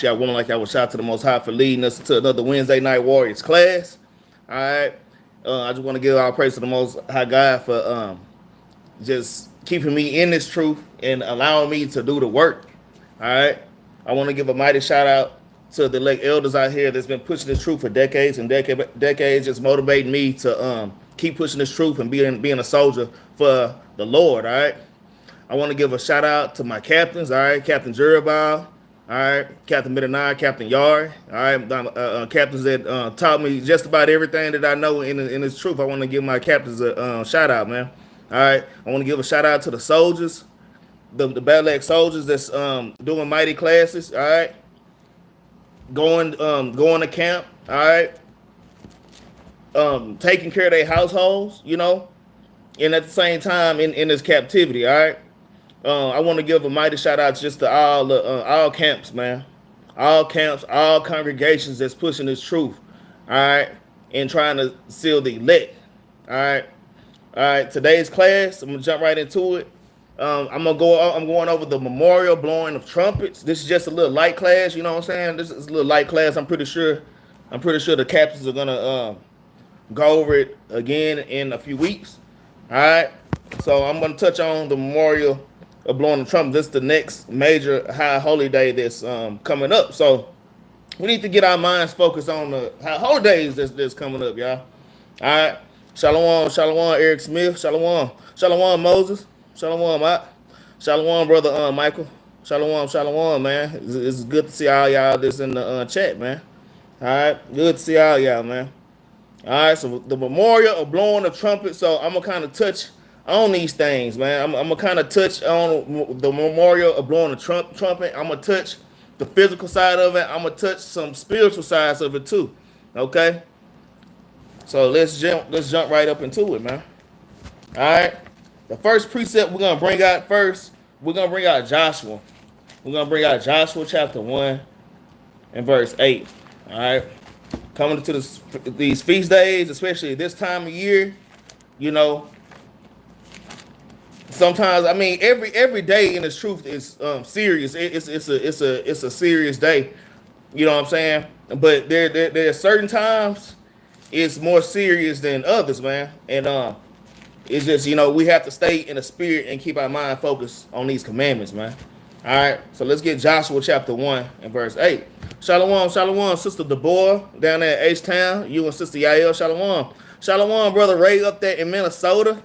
I want like I was shout to the Most High for leading us to another Wednesday Night Warriors class. All right. I just want to give all praise to the Most High God for just keeping me in this truth and allowing me to do the work. All right. I want to give a mighty shout out to the like elders out here that's been pushing this truth for decades and decades, just motivating me to keep pushing this truth and being a soldier for the Lord. All right. I want to give a shout out to my captains. All right, Captain Jerubbaal. All right, Captain Benaniyah, Captain Yard. All right, captains that taught me just about everything that I know in this truth. I want to give my captains a shout out, man. All right, I want to give a shout out to the soldiers, the Battle Axe soldiers that's doing mighty classes. All right, going to camp. All right, taking care of their households, you know, and at the same time in this captivity. All right. I want to give a mighty shout out just to all camps, man. All camps, all congregations that's pushing this truth, all right, and trying to seal the elect, all right. All right, today's class, I'm gonna jump right into it. I'm going over the memorial blowing of trumpets. This is just a little light class, you know what I'm saying? This is a little light class. I'm pretty sure the captains are gonna go over it again in a few weeks. All right, so I'm gonna touch on the memorial of blowing the trumpet. This is the next major high holy day that's coming up. So we need to get our minds focused on the high holy days that's coming up, y'all. All right. Shalom, shalom, Eric Smith. Shalom, shalom, Moses. Shalom, Mike. Shalom, brother Michael. Shalom, shalom, man. It's good to see all y'all that's in the chat, man. All right. Good to see all y'all, man. All right. So the memorial of blowing the trumpet. So I'm going to kind of touch on these things, man. I'm gonna kind of touch on the memorial of blowing the trumpet. I'm gonna touch the physical side of it. I'm gonna touch some spiritual sides of it too. Okay. So let's jump right up into it, man. All right. The first precept we're gonna bring out first. We're gonna bring out Joshua. We're gonna bring out Joshua chapter 1 and verse 8. All right. Coming to these feast days, especially this time of year, you know. Sometimes, I mean, every day in this truth is serious. It's a serious day. You know what I'm saying? But there are certain times it's more serious than others, man. And it's just, you know, we have to stay in the spirit and keep our mind focused on these commandments, man. All right, so let's get Joshua chapter 1 and verse 8. Shalom, shalom, Sister Deborah down there at H-Town. You and Sister Yael, shalom. Shalom, Brother Ray up there in Minnesota.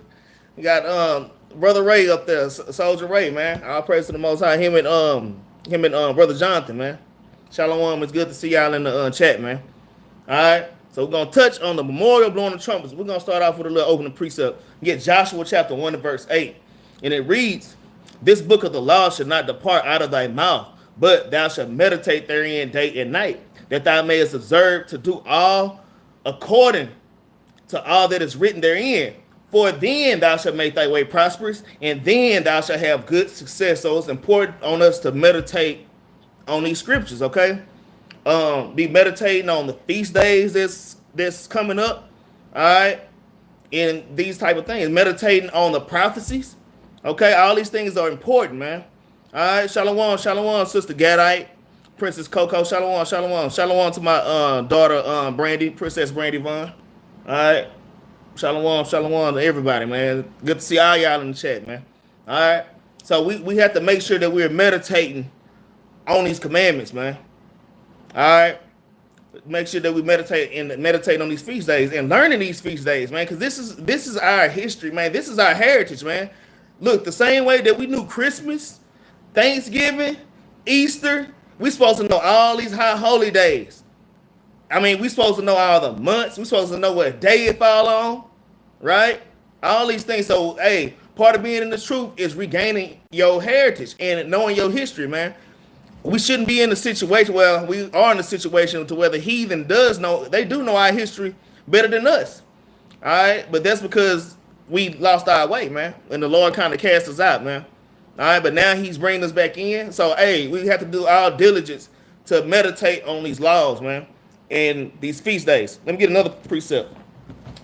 We got Brother Ray up there, Soldier Ray, man. All praise to the Most High. Him and Brother Jonathan, man. Shalom. It's good to see y'all in the chat, man. All right. So we're gonna touch on the memorial blowing the trumpets. We're gonna start off with a little opening precept. Get Joshua chapter 1 and verse 8, and it reads, "This book of the law shall not depart out of thy mouth, but thou shalt meditate therein day and night, that thou mayest observe to do all according to all that is written therein. For then thou shalt make thy way prosperous, and then thou shalt have good success." So it's important on us to meditate on these scriptures, okay? Be meditating on the feast days that's coming up, all right? And these type of things. Meditating on the prophecies, okay? All these things are important, man. All right, shalom, shalom, Sister Gadite, Princess Coco, shalom, shalom. Shalom to my daughter, Brandy, Princess Brandy Vaughn, all right? Shalom, shalom to everybody, man. Good to see all y'all in the chat, man. All right. So we have to make sure that we're meditating on these commandments, man. All right. Make sure that we meditate on these feast days and learning these feast days, man, because this is our history, man. This is our heritage, man. Look, the same way that we knew Christmas, Thanksgiving, Easter, we're supposed to know all these high holy days. I mean, we're supposed to know all the months. We're supposed to know what day it fall on, right? All these things. So, hey, part of being in the truth is regaining your heritage and knowing your history, man. We shouldn't be in a situation where we are in a situation to where the heathen they do know our history better than us, all right? But that's because we lost our way, man, and the Lord kind of cast us out, man. All right, but now he's bringing us back in. So, hey, we have to do our diligence to meditate on these laws, man. And these feast days. Let me get another precept.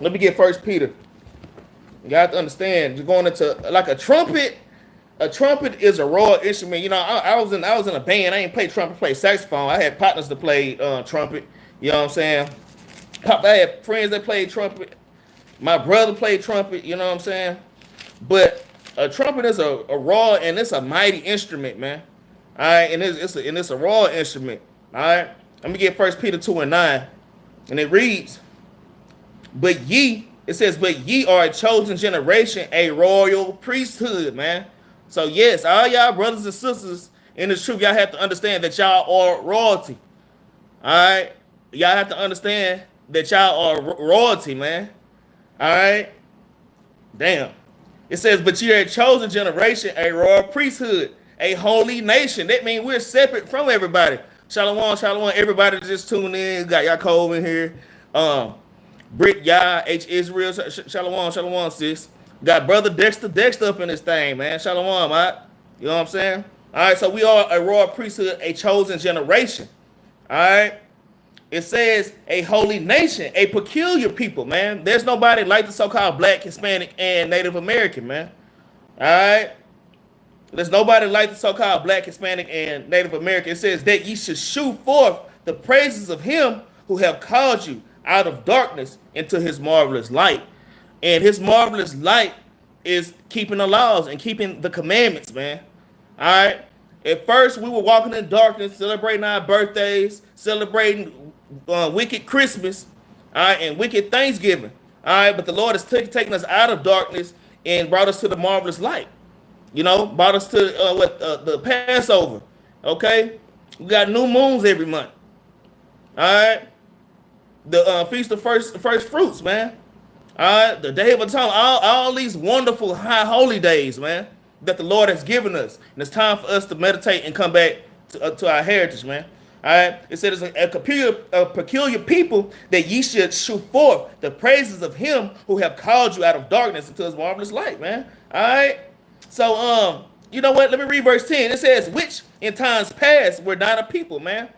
Let me get 1 Peter. You got to understand, you're going into like a trumpet. a trumpet is a raw instrument. You know, I was in a band. I ain't play trumpet, play saxophone. I had partners that played trumpet. You know what I'm saying? I had friends that played trumpet. My brother played trumpet. You know what I'm saying? But a trumpet is a raw and it's a mighty instrument, man. All right, and it's a raw instrument. All right, let me get 1 Peter 2:9, and it reads, "But ye," it says, "But ye are a chosen generation, a royal priesthood," man. So yes, all y'all brothers and sisters in this truth, y'all have to understand that y'all are royalty. All right, y'all have to understand that y'all are royalty, man. All right, damn. It says, "But ye are a chosen generation, a royal priesthood, a holy nation." That means we're separate from everybody. Shalom, shalom. Everybody just tune in. Got Yaakov in here. Britt, Yah, H. Israel. Shalom, shalom, sis. Got brother Dexter up in this thing, man. Shalom, right? You know what I'm saying? All right, so we are a royal priesthood, a chosen generation. All right. It says a holy nation, a peculiar people, man. There's nobody like the so-called Black, Hispanic, and Native American, man. All right. There's nobody like the so-called Black, Hispanic, and Native American. It says that ye should shew forth the praises of him who have called you out of darkness into his marvelous light. And his marvelous light is keeping the laws and keeping the commandments, man. All right. At first, we were walking in darkness, celebrating our birthdays, celebrating wicked Christmas, all right, and wicked Thanksgiving. All right, but the Lord has taken us out of darkness and brought us to the marvelous light. You know, brought us to the Passover. Okay, we got new moons every month. All right, the feast of first fruits, man. All right, the Day of Atonement, all these wonderful high holy days, man, that the Lord has given us, and it's time for us to meditate and come back to our heritage, man. All right, it said it's a peculiar people that ye should shew forth the praises of him who have called you out of darkness into his marvelous light, man. All right, so you know what? Let me read verse 10. It says, "Which in times past were not a people," man,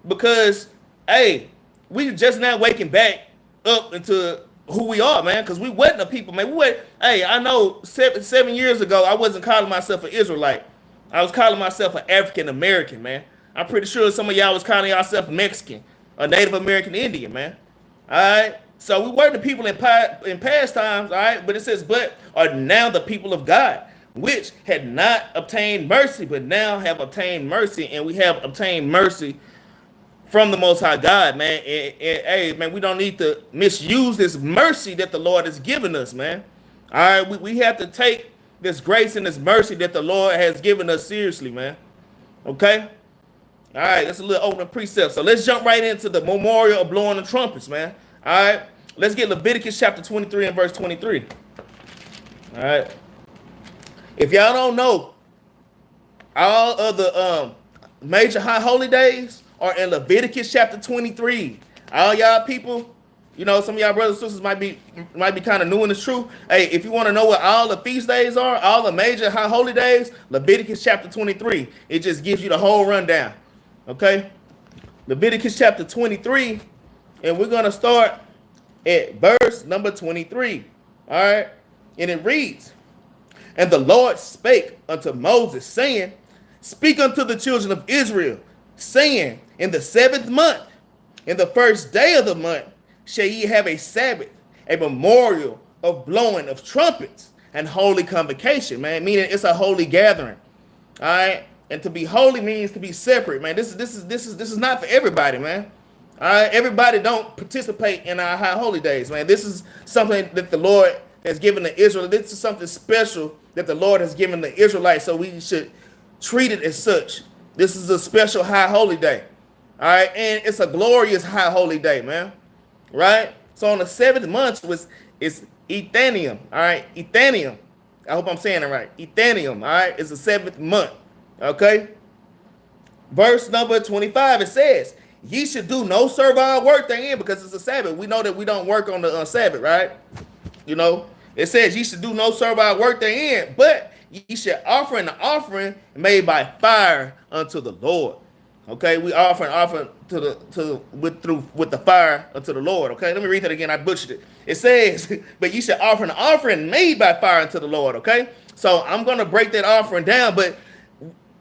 because hey, we just now waking back up into who we are, man, because we wasn't a people, man. Hey, I know 7 years ago I wasn't calling myself an Israelite. I was calling myself an African American, man. I'm pretty sure some of y'all was calling yourself Mexican or Native American Indian, man. All right. So we were the people in past times, all right. But it says, "But are now the people of God, which had not obtained mercy, but now have obtained mercy," and we have obtained mercy from the Most High God, man. And hey, man, we don't need to misuse this mercy that the Lord has given us, man. All right. We have to take this grace and this mercy that the Lord has given us seriously, man. Okay. All right, that's a little opening precept. So let's jump right into the memorial of blowing the trumpets, man. All right, let's get Leviticus chapter 23 and verse 23. All right. If y'all don't know, all of the major high holy days are in Leviticus chapter 23. All y'all people, you know, some of y'all brothers and sisters might be kind of new in this truth. Hey, if you want to know what all the feast days are, all the major high holy days, Leviticus chapter 23. It just gives you the whole rundown. Okay, Leviticus chapter 23, and we're going to start at verse number 23. All right, and it reads, "And the Lord spake unto Moses, saying, Speak unto the children of Israel, saying, In the 7th month, in the first day of the month, shall ye have a Sabbath, a memorial of blowing of trumpets, and holy convocation," man, meaning it's a holy gathering. All right. And to be holy means to be separate, man. This is not for everybody, man. All right, everybody don't participate in our high holy days, man. This is something that the Lord has given the Israelites. This is something special that the Lord has given the Israelites, so we should treat it as such. This is a special high holy day, all right, and it's a glorious high holy day, man. Right? So on the 7th month it's Ethanium, all right, Ethanium. I hope I'm saying it right. Ethanium, all right, it's the 7th month. Okay, verse number 25, it says, "Ye should do no servile work therein," because it's a Sabbath. We know that we don't work on the Sabbath, right? You know, it says ye should do no servile work therein, but ye should offer an offering made by fire unto the Lord. Okay, we offer an offering with the fire unto the Lord. Okay, let me read that again. I butchered it. It says, "But ye should offer an offering made by fire unto the Lord." Okay, So I'm gonna break that offering down, but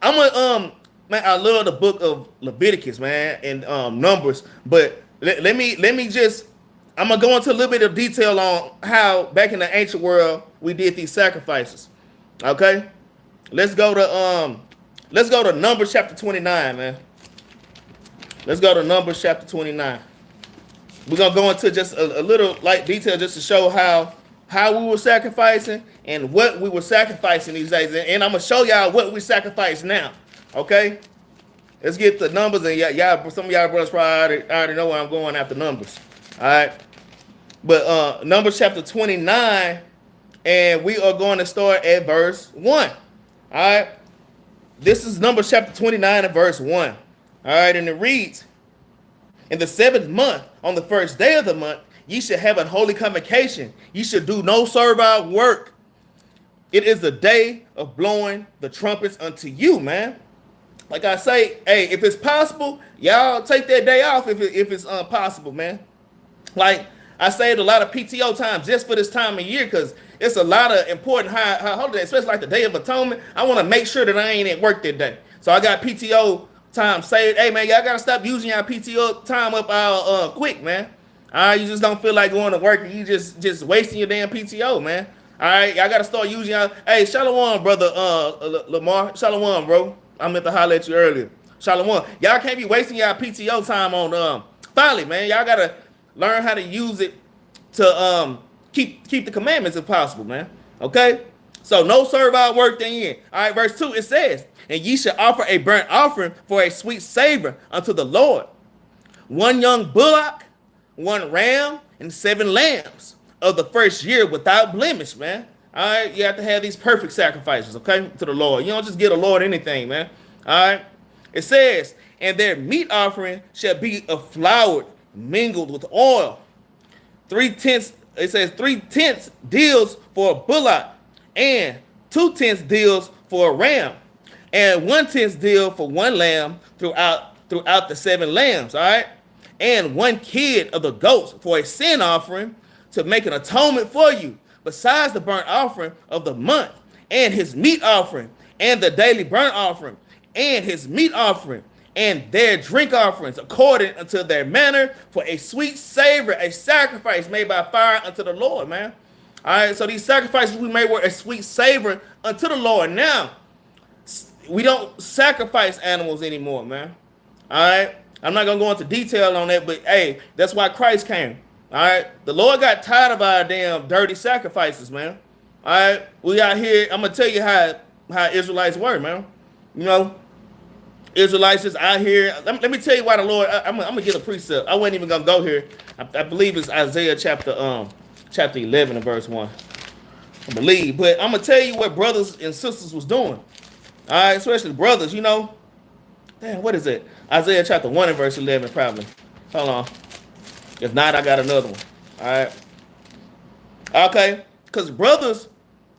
I'm gonna man, I love the book of Leviticus, man, and Numbers. But let me just I'm gonna go into a little bit of detail on how back in the ancient world we did these sacrifices. Okay, let's go to Numbers chapter 29, man. Let's go to Numbers chapter 29. We're gonna go into just a little light detail just to show how we were sacrificing and what we were sacrificing these days. And I'm gonna show y'all what we sacrifice now. Okay? Let's get the numbers, and y'all some of y'all brothers probably already know where I'm going after Numbers. Alright. But Numbers chapter 29, and we are going to start at verse 1. Alright. This is Numbers chapter 29 and verse 1. Alright, and it reads, in the 7th month, on the first day of the month, ye should have a holy convocation. Ye should do no servile work. It is the day of blowing the trumpets unto you, man. Like I say, hey, if it's possible, y'all take that day off if it's possible, man. Like I saved a lot of PTO time just for this time of year because it's a lot of important high holidays, especially like the Day of Atonement. I want to make sure that I ain't at work that day. So I got PTO time saved. Hey, man, y'all got to stop using y'all PTO time up all quick, man. All right, you just don't feel like going to work and you just wasting your damn PTO, man. All right, y'all got to start using y'all. Hey, Shalom, brother Lamar. Shalom, bro. I meant to holler at you earlier. Shalom. Y'all can't be wasting y'all PTO time on folly, man. Y'all got to learn how to use it to keep the commandments if possible, man. Okay? So no servile work therein. All right, verse 2, it says, and ye shall offer a burnt offering for a sweet savor unto the Lord. 1 young bullock, 1 ram, and 7 lambs of the first year without blemish, man. All right, you have to have these perfect sacrifices, okay, to the Lord. You don't just give the Lord anything, man. All right, it says, and their meat offering shall be of flour mingled with oil. 3/10, it says 3/10 deals for a bullock, and 2/10 deals for a ram, and 1/10 deal for 1 lamb throughout the 7 lambs. All right, and 1 kid of the goats for a sin offering to make an atonement for you, besides the burnt offering of the month, and his meat offering, and the daily burnt offering, and his meat offering, and their drink offerings, according unto their manner, for a sweet savor, a sacrifice made by fire unto the Lord, man. All right, so these sacrifices we made were a sweet savor unto the Lord. Now, we don't sacrifice animals anymore, man. All right, I'm not going to go into detail on that, but hey, that's why Christ came. All right, the Lord got tired of our damn dirty sacrifices, man. All right, we out here. I'm gonna tell you how Israelites were, man. You know, Israelites just out here. Let me tell you why the Lord. I'm gonna get a precept. I wasn't even gonna go here. I believe it's Isaiah chapter 11 and verse 1. I believe, but I'm gonna tell you what brothers and sisters was doing. All right, especially brothers. You know, damn, what is it? Isaiah chapter 1 and verse 11, probably. Hold on. If not, I got another one. All right. Okay. Because brothers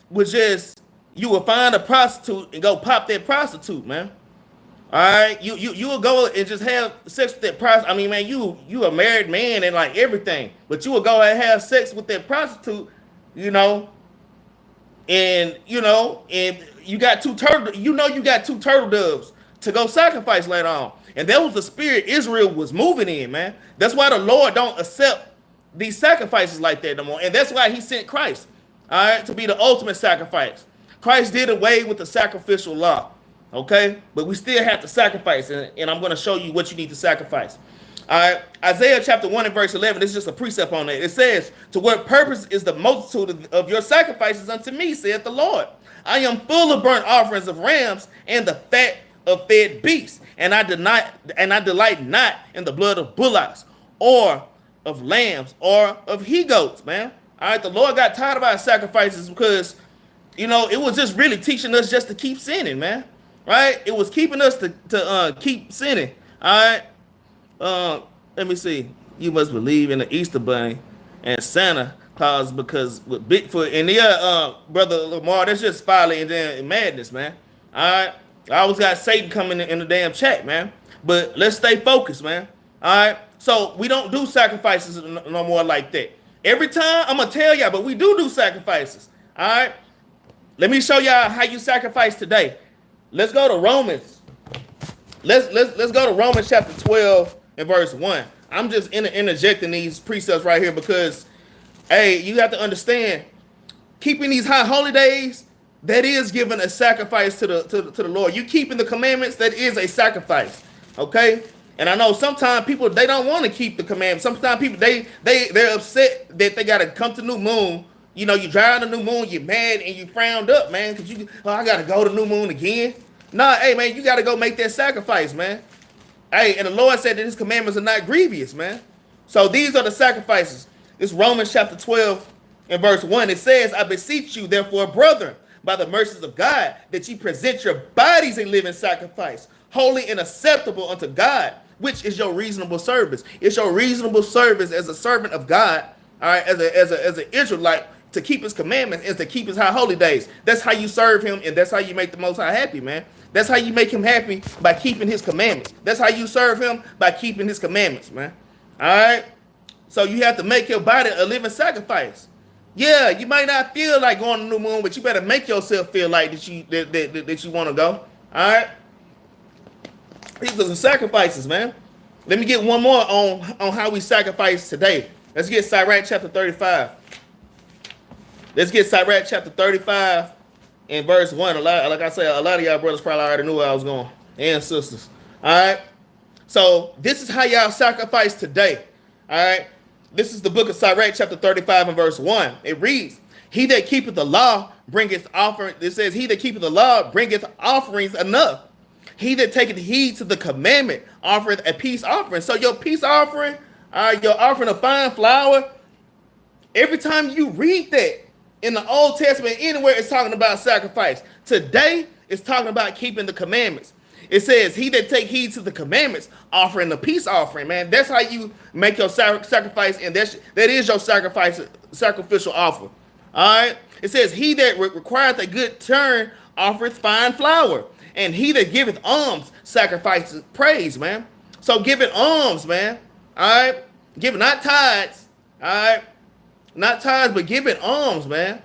would you would find a prostitute and go pop that prostitute, man. All right. You will go and just have sex with that prostitute. I mean, man, you a married man and like everything, but you will go and have sex with that prostitute, you know, and you got 2 turtle, you got 2 turtle doves to go sacrifice later on. And that was the spirit Israel was moving in, man. That's why the Lord don't accept these sacrifices like that no more. And that's why he sent Christ, all right, to be the ultimate sacrifice. Christ did away with the sacrificial law, okay? But we still have to sacrifice, and I'm going to show you what you need to sacrifice. All right, Isaiah chapter 1 and verse 11, this is just a precept on that. It says, to what purpose is the multitude of your sacrifices unto me, saith the Lord? I am full of burnt offerings of rams and the fat of fed beasts, and I delight not in the blood of bullocks or of lambs or of he goats, man. All right, the Lord got tired of our sacrifices because, you know, it was just really teaching us just to keep sinning, man. Right? It was keeping us to keep sinning. All right. Let me see. You must believe in the Easter Bunny and Santa Claus because with Bigfoot and brother Lamar, that's just folly and madness, man. All right. I always got Satan coming in the damn chat, man. But let's stay focused, man. All right. So we don't do sacrifices no more like that. Every time I'm gonna tell y'all, but we do sacrifices. All right. Let me show y'all how you sacrifice today. Let's go to Romans. Let's go to Romans chapter 12 and verse 1. I'm just interjecting these precepts right here because, hey, you have to understand, keeping these high holy days, that is giving a sacrifice to the Lord. You keeping the commandments, that is a sacrifice. Okay? And I know sometimes people, they don't want to keep the commandments. Sometimes people, they're upset that they got to come to new moon. You know, you drive the new moon, you're mad and you frowned up, man, because I got to go to new moon again. Nah, hey, man, you got to go make that sacrifice, man. Hey, and the Lord said that his commandments are not grievous, man. So these are the sacrifices. It's Romans chapter 12 and verse 1. It says, I beseech you, therefore, brethren, by the mercies of God, that ye present your bodies a living sacrifice, holy and acceptable unto God, which is your reasonable service. It's your reasonable service as a servant of God, all right, as an Israelite, to keep his commandments and to keep his high holy days. That's how you serve him, and that's how you make the Most High happy, man. That's how you make him happy, by keeping his commandments. That's how you serve him, by keeping his commandments, man. All right? So you have to make your body a living sacrifice. Yeah, you might not feel like going to new moon, but you better make yourself feel like that you want to go. All right? These are the sacrifices, man. Let me get one more on how we sacrifice today. Let's get Sirach chapter 35. Let's get Sirach chapter 35 and verse 1. Like I said, a lot of y'all brothers probably already knew where I was going, and sisters. All right? So this is how y'all sacrifice today. All right? This is the book of Sirach chapter 35 and verse 1. It reads, he that keepeth the law bringeth offering. It says, he that keepeth the law bringeth offerings enough. He that taketh heed to the commandment offereth a peace offering. So your peace offering, your offering of fine flour, every time you read that in the Old Testament, anywhere it's talking about sacrifice. Today, it's talking about keeping the commandments. It says, he that take heed to the commandments, offering the peace offering, man. That's how you make your sacrifice, and that is your sacrificial offer. All right? It says, he that requireth a good turn offereth fine flour, and he that giveth alms sacrifices praise, man. So giving alms, man. All right? Giving, not tithes. All right? Not tithes, but giving alms, man.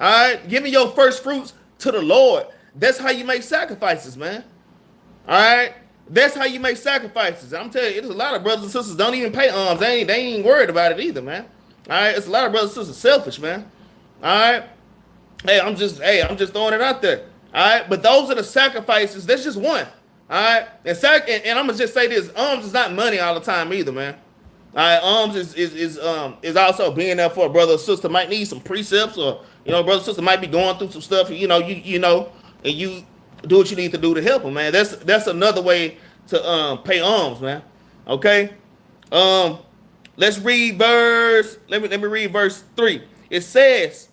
All right? Giving your first fruits to the Lord. That's how you make sacrifices, man. All right? That's how you make sacrifices. I'm telling you, there's a lot of brothers and sisters don't even pay alms. They ain't worried about it either, man. All right? It's a lot of brothers and sisters selfish, man. All right? I'm just throwing it out there. All right? But those are the sacrifices. That's just one. All right? And I'm going to just say this. Alms is not money all the time either, man. All right, alms is also being there for a brother or sister might need some precepts, or brother or sister might be going through some stuff. And you do what you need to do to help them, man. That's another way to pay alms, man. Okay, let's read verse. Let me read verse 3. It says,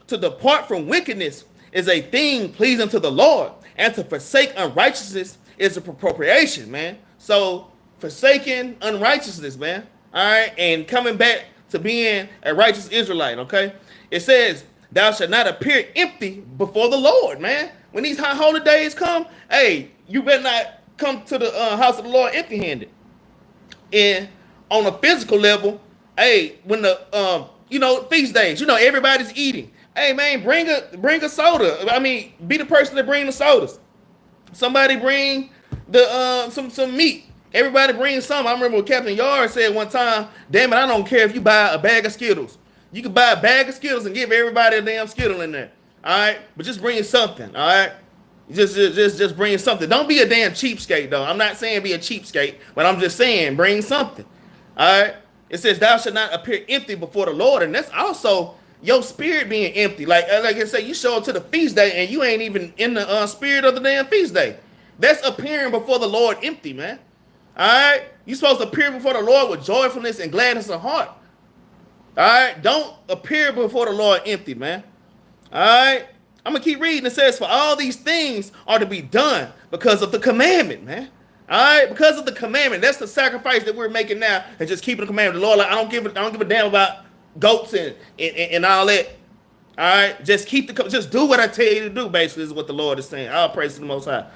"To depart from wickedness is a thing pleasing to the Lord, and to forsake unrighteousness is a appropriation, man." So forsaking unrighteousness, man. All right, and coming back to being a righteous Israelite, okay? It says, thou shalt not appear empty before the Lord, man. When these high holy days come, hey, you better not come to the house of the Lord empty-handed. And on a physical level, hey, when the feast days, everybody's eating. Hey, man, bring a soda. I mean, be the person that bring the sodas. Somebody bring the some meat. Everybody brings some. I remember what Captain Yard said one time, damn it, I don't care if you buy a bag of Skittles. You can buy a bag of Skittles and give everybody a damn Skittle in there. All right? But just bring something, all right? Just bring something. Don't be a damn cheapskate, though. I'm not saying be a cheapskate, but I'm just saying bring something. All right? It says, thou shalt not appear empty before the Lord. And that's also your spirit being empty. Like I said, you show up to the feast day and you ain't even in the spirit of the damn feast day. That's appearing before the Lord empty, man. All right? You're supposed to appear before the Lord with joyfulness and gladness of heart. All right? Don't appear before the Lord empty, man. All right? I'm going to keep reading. It says, for all these things are to be done because of the commandment, man. All right? Because of the commandment. That's the sacrifice that we're making now, and just keeping the commandment. The Lord, like, I don't give a damn about goats and all that. All right? Just do what I tell you to do, basically, is what the Lord is saying. All praise to the Most High.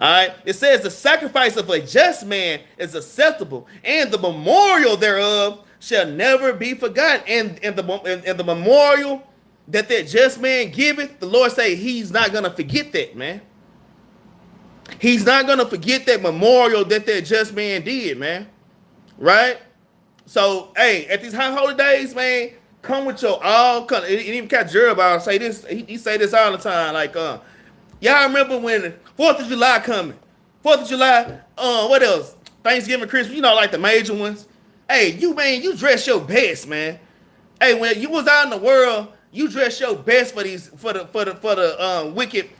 All right, it says the sacrifice of a just man is acceptable, and the memorial thereof shall never be forgotten. And the memorial that just man giveth, the Lord say he's not going to forget that, man. He's not going to forget that memorial that just man did, man. Right? So, hey, at these high holy days, man, come with your all. And even Capt Jerubbaal say this. He say this all the time. Like, y'all remember when 4th of July coming? 4th of July, what else? Thanksgiving, Christmas, you know, like the major ones. Hey, you dress your best, man. Hey, when you was out in the world, you dress your best for the wicked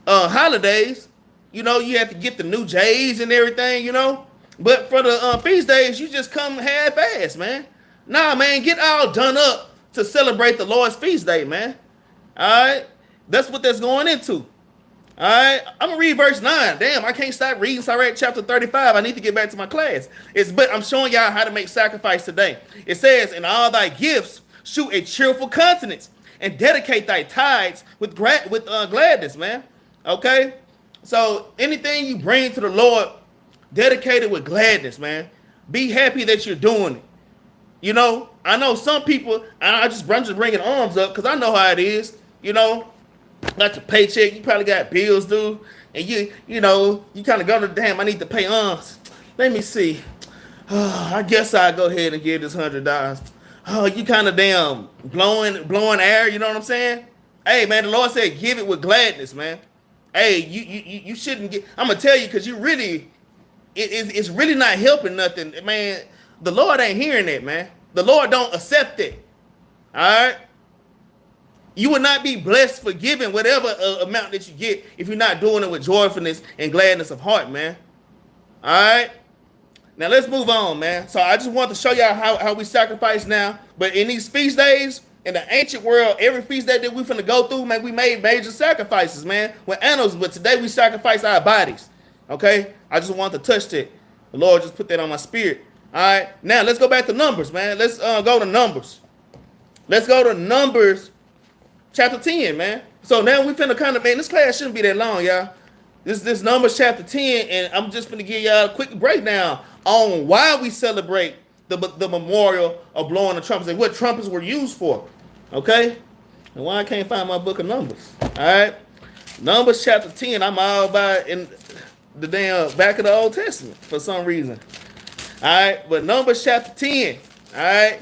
holidays. You know, you have to get the new J's and everything, you know. But for the feast days, you just come half-ass, man. Nah, man, get all done up to celebrate the Lord's feast day, man. All right? That's what that's going into. All right? I'm going to read verse 9. Damn, I can't stop reading. So I read chapter 35. I need to get back to my class. But I'm showing y'all how to make sacrifice today. It says, in all thy gifts, shoot a cheerful countenance and dedicate thy tithes with gladness, man. Okay? So anything you bring to the Lord, dedicate it with gladness, man. Be happy that you're doing it. You know, I know some people, I'm just bringing arms up because I know how it is. You know, got your paycheck, you probably got bills due, and you know, you kind of go to damn, I need to pay arms. Let me see. Oh, I guess I'll go ahead and give this $100. Oh, you kind of damn blowing air, you know what I'm saying? Hey, man, the Lord said give it with gladness, man. Hey, you shouldn't get, I'm going to tell you because you really, it's really not helping nothing, man. The Lord ain't hearing that, man. The Lord don't accept it. All right? You will not be blessed for giving whatever amount that you get if you're not doing it with joyfulness and gladness of heart, man. All right? Now, let's move on, man. So I just want to show y'all how we sacrifice now. But in these feast days, in the ancient world, every feast day that we finna go through, man, we made major sacrifices, man, with animals. But today we sacrifice our bodies, okay? I just want to touch that. The Lord just put that on my spirit. All right, now let's go back to Numbers, man. Let's go to Numbers. Let's go to Numbers chapter 10, man. So now we finna kind of, man, this class shouldn't be that long, y'all. This Numbers chapter 10, and I'm just gonna give y'all a quick breakdown on why we celebrate the memorial of blowing the trumpets and what trumpets were used for, okay? And why I can't find my book of Numbers, all right? Numbers chapter 10, I'm all about in the damn back of the Old Testament for some reason. All right, but Numbers chapter 10. All right,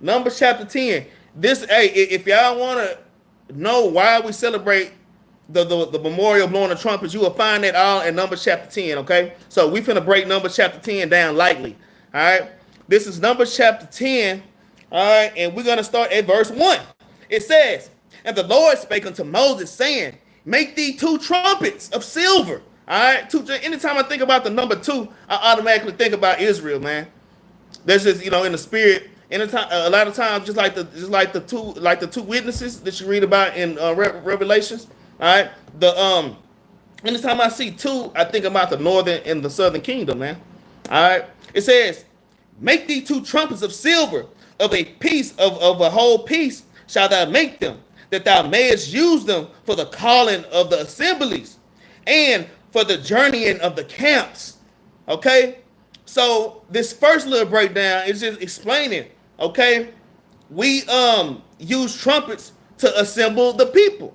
Numbers chapter 10. This, hey, if y'all want to know why we celebrate the memorial blowing the trumpets, you will find that all in Numbers chapter 10. Okay, so we finna break Numbers chapter 10 down lightly. All right, this is Numbers chapter 10. All right, and we're gonna start at verse 1. It says, "And the Lord spake unto Moses, saying, Make thee 2 trumpets of silver." All right, anytime I think about the number 2, I automatically think about Israel, man. That's just, you know, in the spirit. Anytime, a lot of times, just like the two witnesses that you read about in Revelations. All right, anytime I see 2, I think about the northern and the southern kingdom, man. All right, it says, "Make thee 2 trumpets of silver, of a piece of a whole piece shalt thou make them, that thou mayest use them for the calling of the assemblies, and for the journeying of the camps." Okay, so this first little breakdown is just explaining. Okay, we use trumpets to assemble the people.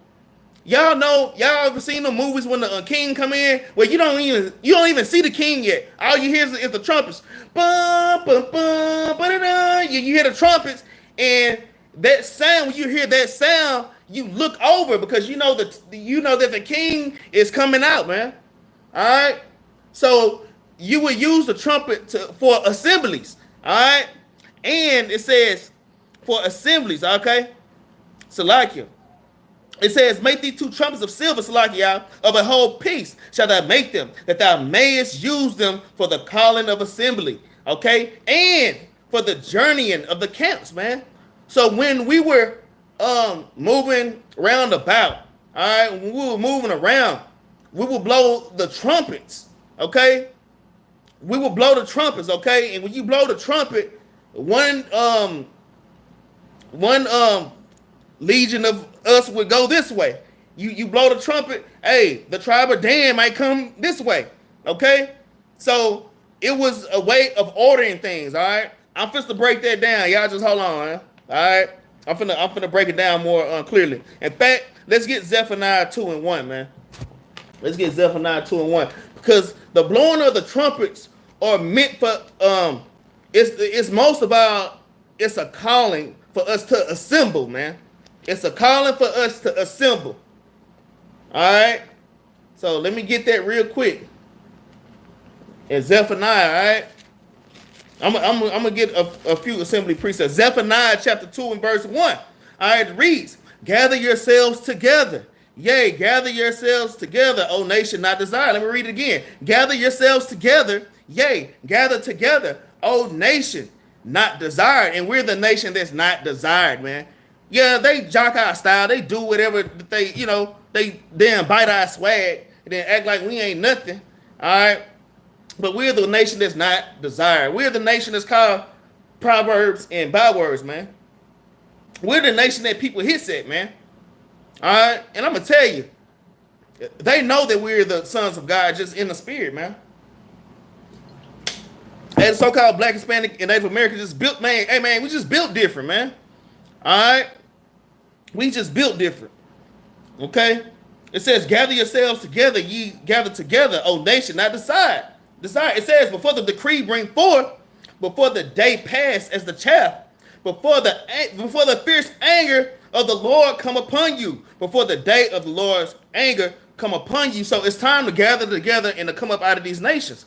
Y'all know, y'all ever seen the movies when the king come in where you don't even see the king yet? All you hear is the trumpets. Bum, bum, bum, ba-da-da. You hear the trumpets, and that sound, when you hear that sound, you look over because you know that the king is coming out, man. All right, so you would use the trumpet for assemblies. All right, and it says for assemblies. Okay, Salakia. It says, "Make thee 2 trumpets of silver, Salakia, of a whole piece shall thou make them, that thou mayest use them for the calling of assembly." Okay, and for the journeying of the camps, man. So when we were moving round about, all right, when we were moving around, we will blow the trumpets, okay? We will blow the trumpets, okay? And when you blow the trumpet, one legion of us would go this way. You blow the trumpet, hey, the tribe of Dan might come this way, okay? So it was a way of ordering things, all right? I'm just to break that down. Y'all just hold on, man. All right? I'm finna break it down more clearly. In fact, let's get Zephaniah 2:1, man. Let's get Zephaniah 2:1, because the blowing of the trumpets are meant for it's most about, it's a calling for us to assemble, man. It's a calling for us to assemble. All right. So let me get that real quick. In Zephaniah, all right. I'm gonna get a few assembly precepts. Zephaniah chapter 2 and verse 1. All right, it reads, gather yourselves together. Yea, gather yourselves together, O nation not desired. Let me read it again. Gather yourselves together. Yea, gather together, O nation not desired. And we're the nation that's not desired, man. Yeah, they jock our style. They do whatever they, they damn bite our swag and then act like we ain't nothing. All right. But we're the nation that's not desired. We're the nation that's called Proverbs and bywords, man. We're the nation that people hits at, man. All right? And I'm going to tell you, they know that we're the sons of God just in the spirit, man. And so-called Black, Hispanic, and Native Americans just built, man. Hey, man, we just built different, man. All right? We just built different. Okay? It says, gather yourselves together, ye gather together, O nation, not decide. It says, before the decree bring forth, before the day pass as the chaff, before the fierce anger of the Lord come upon you, before the day of the Lord's anger come upon you. So it's time to gather together and to come up out of these nations.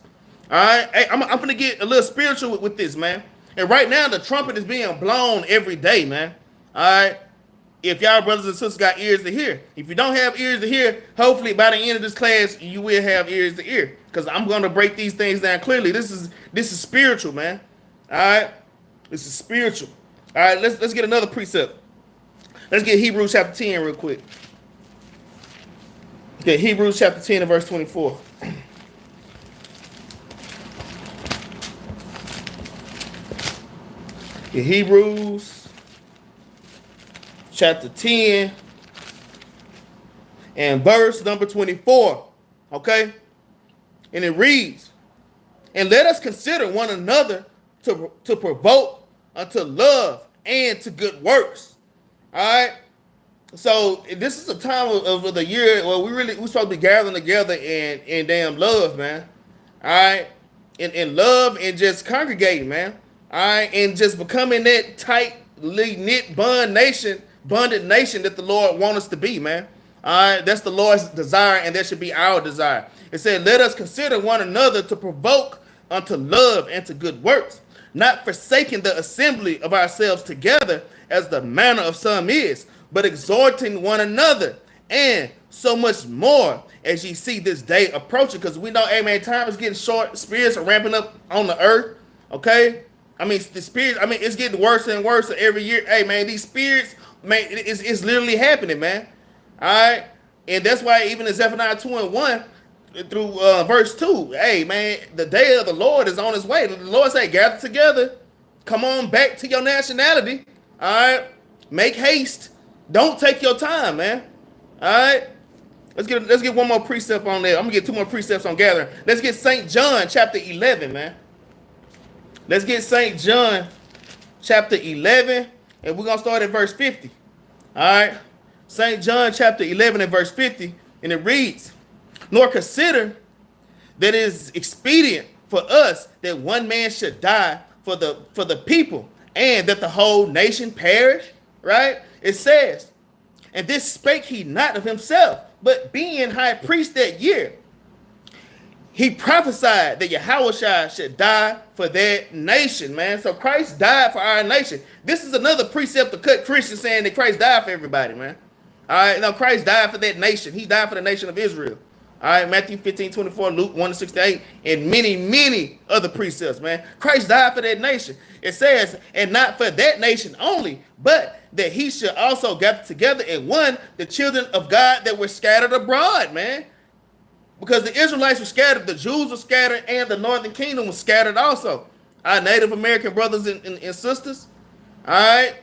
All right, hey, I'm gonna get a little spiritual with this, man. And right now the trumpet is being blown every day, man. All right. If y'all brothers and sisters got ears to hear. If you don't have ears to hear, hopefully by the end of this class, you will have ears to hear. Because I'm going to break these things down clearly. This is spiritual, man. All right? This is spiritual. All right, let's get another precept. Let's get Hebrews chapter 10 real quick. Okay, Hebrews chapter 10 and verse 24. Okay, Hebrews chapter 10 and verse number 24. Okay? And it reads, and let us consider one another to provoke unto love and to good works. All right? So this is a time of the year where we're supposed to be gathering together in damn love, man. All right? In love and just congregating, man. All right? And just becoming that tightly knit bonded nation that the Lord wants us to be, man. All right, that's the Lord's desire, and that should be our desire. It said, let us consider one another to provoke unto love and to good works, not forsaking the assembly of ourselves together as the manner of some is, but exhorting one another, and so much more as ye see this day approaching. Because we know, hey man, time is getting short, spirits are ramping up on the earth. Okay, I mean the spirits, it's getting worse and worse every year. Hey man, these spirits, man, it's literally happening, man. All right, and that's why even in Zephaniah 2 and 1 through verse 2, hey man, the day of the Lord is on its way. The Lord say, gather together, come on back to your nationality. All right, make haste. Don't take your time, man. All right, let's get one more precept on there. I'm gonna get two more precepts on gathering. Let's get St. John chapter 11, man. Let's get St. John chapter 11, and we're gonna start at verse 50. All right. St. John chapter 11 and verse 50, and it reads, nor consider that it is expedient for us that one man should die for the people, and that the whole nation perish. Right? It says, and this spake he not of himself, but being high priest that year, he prophesied that Yahushua should die for that nation, man. So Christ died for our nation. This is another precept to cut Christians saying that Christ died for everybody, man. All right, now Christ died for that nation. He died for the nation of Israel. All right, Matthew 15:24, Luke 1:68, and many, many other precepts, man. Christ died for that nation. It says, and not for that nation only, but that he should also gather together in one the children of God that were scattered abroad, man. Because the Israelites were scattered, the Jews were scattered, and the northern kingdom was scattered also. Our Native American brothers and sisters, all right?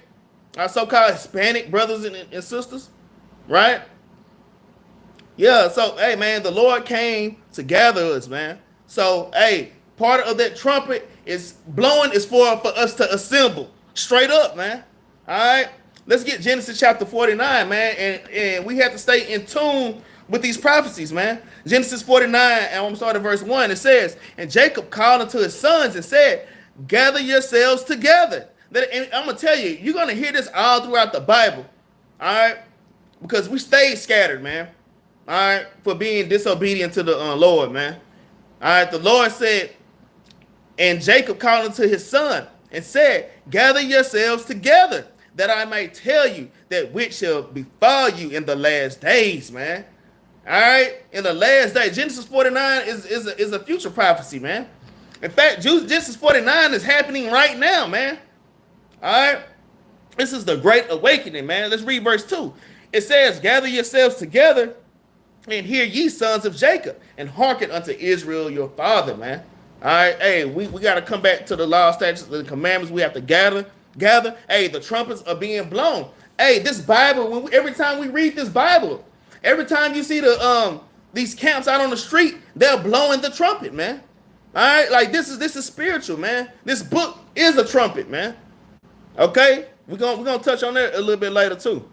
Our so-called Hispanic brothers and sisters. Right? Yeah, so, hey, man, the Lord came to gather us, man. So, hey, part of that trumpet is blowing is for us to assemble. Straight up, man. All right? let's get Genesis chapter 49, man, and we have to stay in tune with these prophecies, man. Genesis 49, and I'm starting at verse 1. It says, and Jacob called unto his sons and said, gather yourselves together. And I'm gonna tell you, you're gonna hear this all throughout the Bible, all right? Because we stayed scattered, man. All right, for being disobedient to the Lord, man. All right, the Lord said, and Jacob called unto his son and said, gather yourselves together, that I may tell you that which shall befall you in the last days, man. All right, in the last day. Genesis 49 is a future prophecy, man. In fact, Genesis 49 is happening right now, man. All right, this is the great awakening, man. Let's read verse 2. It says, gather yourselves together and hear ye sons of Jacob, and hearken unto Israel your father, man. All right, hey, we got to come back to the law, statutes, and commandments. We have to gather. Hey, the trumpets are being blown. Hey, this Bible, every time we read this Bible, every time you see these camps out on the street, they're blowing the trumpet, man. All right, like this is spiritual, man. This book is a trumpet, man. Okay, we're gonna touch on that a little bit later too.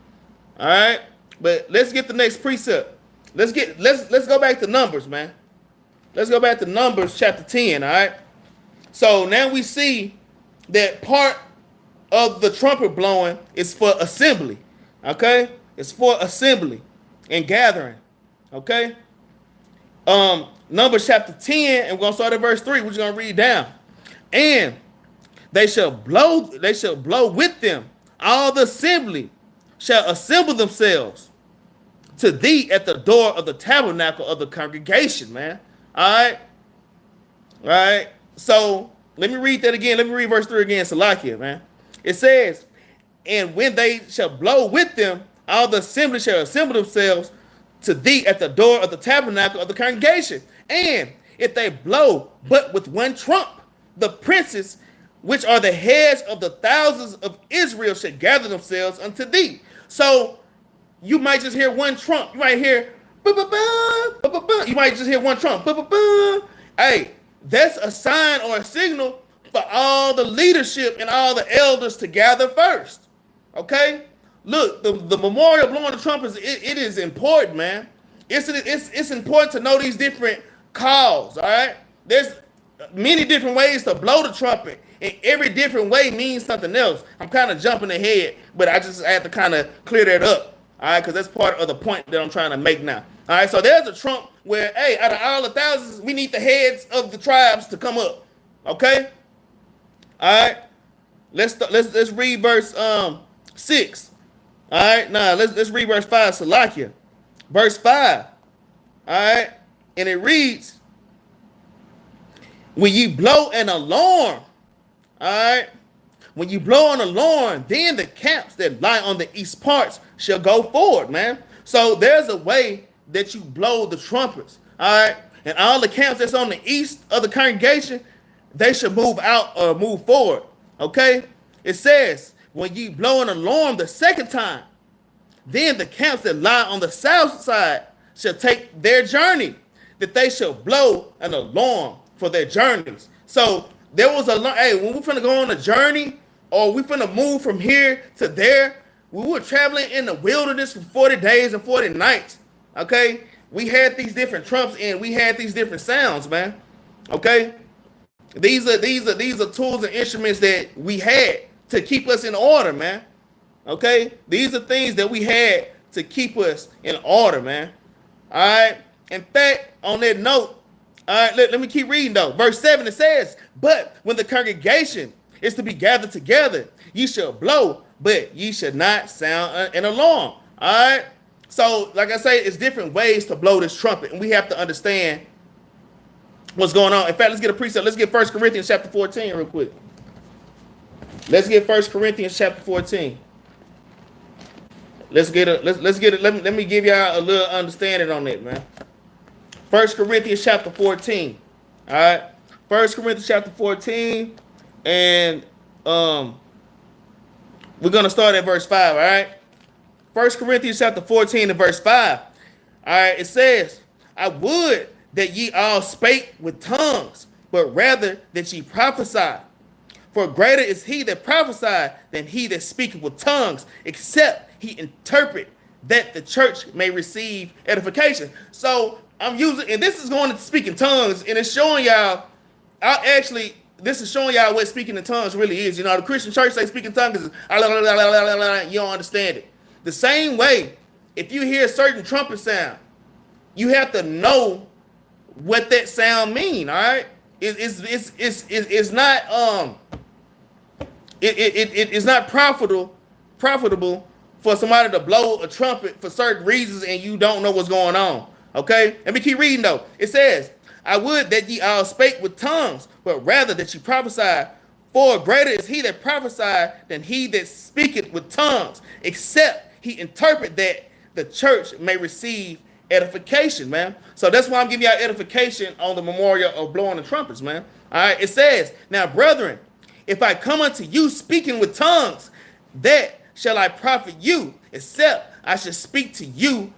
All right, but let's get the next precept. Let's go back to Numbers, man. Let's go back to Numbers chapter 10, all right? So now we see that part of the trumpet blowing is for assembly, okay? It's for assembly and gathering, okay? Numbers chapter 10, and we're going to start at verse 3. We're just going to read down. And they shall blow with them. All the assembly shall assemble themselves to thee at the door of the tabernacle of the congregation, man. All right. So let me read that again. Let me read verse 3 again. Salakia, man. It says, and when they shall blow with them, all the assembly shall assemble themselves to thee at the door of the tabernacle of the congregation. And if they blow but with one trump, the princes, which are the heads of the thousands of Israel, shall gather themselves unto thee. So you might just hear one trump. You might hear, you might just hear one trump. Hey, that's a sign or a signal for all the leadership and all the elders to gather first. Okay? Look, the memorial blowing the trumpets, it is important, man. It's important to know these different calls, all right? There's many different ways to blow the trumpet, and every different way means something else. I'm kind of jumping ahead, but I have to kind of clear that up. All right, because that's part of the point that I'm trying to make now. All right, so there's a trump where, hey, out of all the thousands, we need the heads of the tribes to come up. Okay. All right. Let's read verse 6. All right. Now let's read verse 5. Salakia. Verse 5. All right, and it reads, when you blow an alarm. All right. When you blow an alarm, then the camps that lie on the east parts shall go forward, man. So there's a way that you blow the trumpets, all right? And all the camps that's on the east of the congregation, they should move out or move forward, okay? It says, when you blow an alarm the second time, then the camps that lie on the south side shall take their journey, that they shall blow an alarm for their journeys. So there was hey, when we're finna go on a journey, or we finna move from here to there, we were traveling in the wilderness for 40 days and 40 nights, okay? We had these different trumps and we had these different sounds, man, okay? These are tools and instruments that we had to keep us in order, man, okay? These are things that we had to keep us in order, man, all right? In fact, on that note, all right, let me keep reading, though. Verse 7, it says, but when the congregation is to be gathered together, ye shall blow, but ye shall not sound an alarm. All right? So, like I say, it's different ways to blow this trumpet, and we have to understand what's going on. In fact, let's get a precept. Let's get 1 Corinthians chapter 14 real quick. Let's get 1 Corinthians chapter 14. Let me give y'all a little understanding on it, man. 1 Corinthians chapter 14. All right? 1 Corinthians chapter 14, and we're going to start at verse 5, all right? 1 Corinthians chapter 14 and verse 5. All right, it says, I would that ye all spake with tongues, but rather that ye prophesy. For greater is he that prophesied than he that speaketh with tongues, except he interpret, that the church may receive edification. So I'm using, and this is going to speak in tongues, and it's showing y'all, this is showing y'all what speaking in tongues really is. You know, the Christian church say speaking in tongues is, you don't understand it. The same way, if you hear a certain trumpet sound, you have to know what that sound mean, all right? It's not profitable for somebody to blow a trumpet for certain reasons and you don't know what's going on. Okay? Let me keep reading though. It says, I would that ye all spake with tongues, but rather that ye prophesy. For greater is he that prophesied than he that speaketh with tongues, except he interpret, that the church may receive edification, man. So that's why I'm giving y'all edification on the memorial of blowing the trumpets, man. All right, it says, now, brethren, if I come unto you speaking with tongues, that shall I profit you, except I should speak to you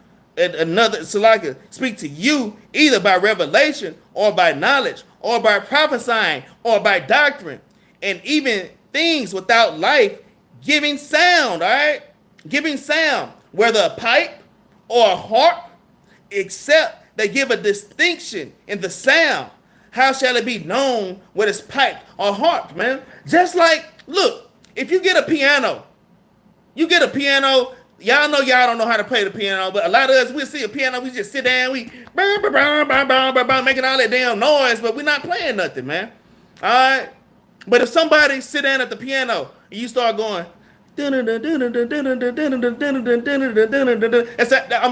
speak to you either by revelation or by knowledge or by prophesying or by doctrine, and even things without life giving sound, all right? Giving sound, whether a pipe or a harp, except they give a distinction in the sound. How shall it be known what is piped or harped, man? Just like, look, if you get a piano, y'all know y'all don't know how to play the piano, but a lot of us, we'll see a piano, we just sit down, we making all that damn noise, but we're not playing nothing, man. All right? But if somebody sit down at the piano and you start going, I'm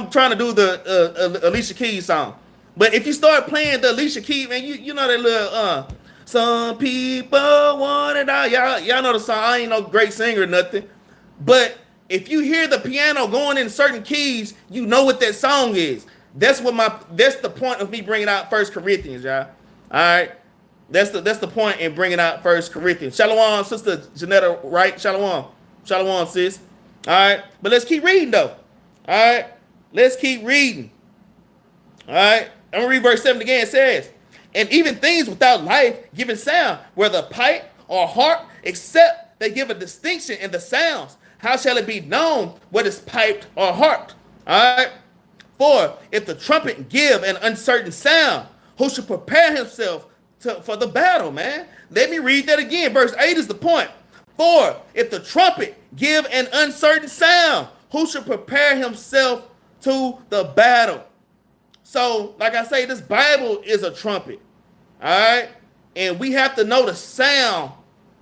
trying to do the Alicia Keys song. But if you start playing the Alicia Keys, man, you know that little some people want it all. Y'all know the song. I ain't no great singer or nothing. But if you hear the piano going in certain keys, you know what that song is. That's the point of me bringing out 1 Corinthians, y'all. All right. That's the point in bringing out 1 Corinthians. Shalom, Sister Janetta, right? Shalom, sis. All right. But let's keep reading, though. All right. Let's keep reading. All right. I'm going to read verse 7 again. It says, and even things without life giving sound, whether pipe or harp, except they give a distinction in the sounds. How shall it be known what is piped or harped? All right. For if the trumpet give an uncertain sound, who should prepare himself for the battle, man? Let me read that again. Verse 8 is the point. For if the trumpet give an uncertain sound, who should prepare himself to the battle? So, like I say, this Bible is a trumpet. All right. And we have to know the sound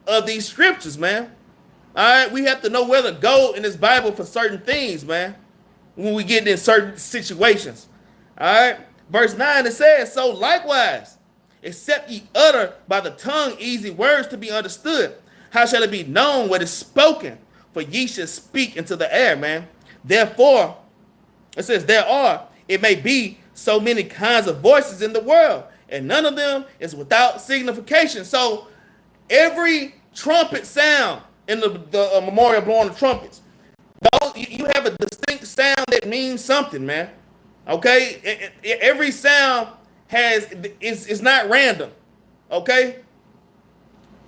of these scriptures, man. All right. We have to know where to go in this Bible for certain things, man, when we get in certain situations. All right. Verse 9, it says, so likewise, except ye utter by the tongue easy words to be understood, how shall it be known what is spoken? For ye should speak into the air, man. Therefore, it says, there are, it may be, so many kinds of voices in the world, and none of them is without signification. So every trumpet sound in the memorial blowing the trumpets, you have a distinct sound that means something, man. Okay? Every sound is not random. Okay?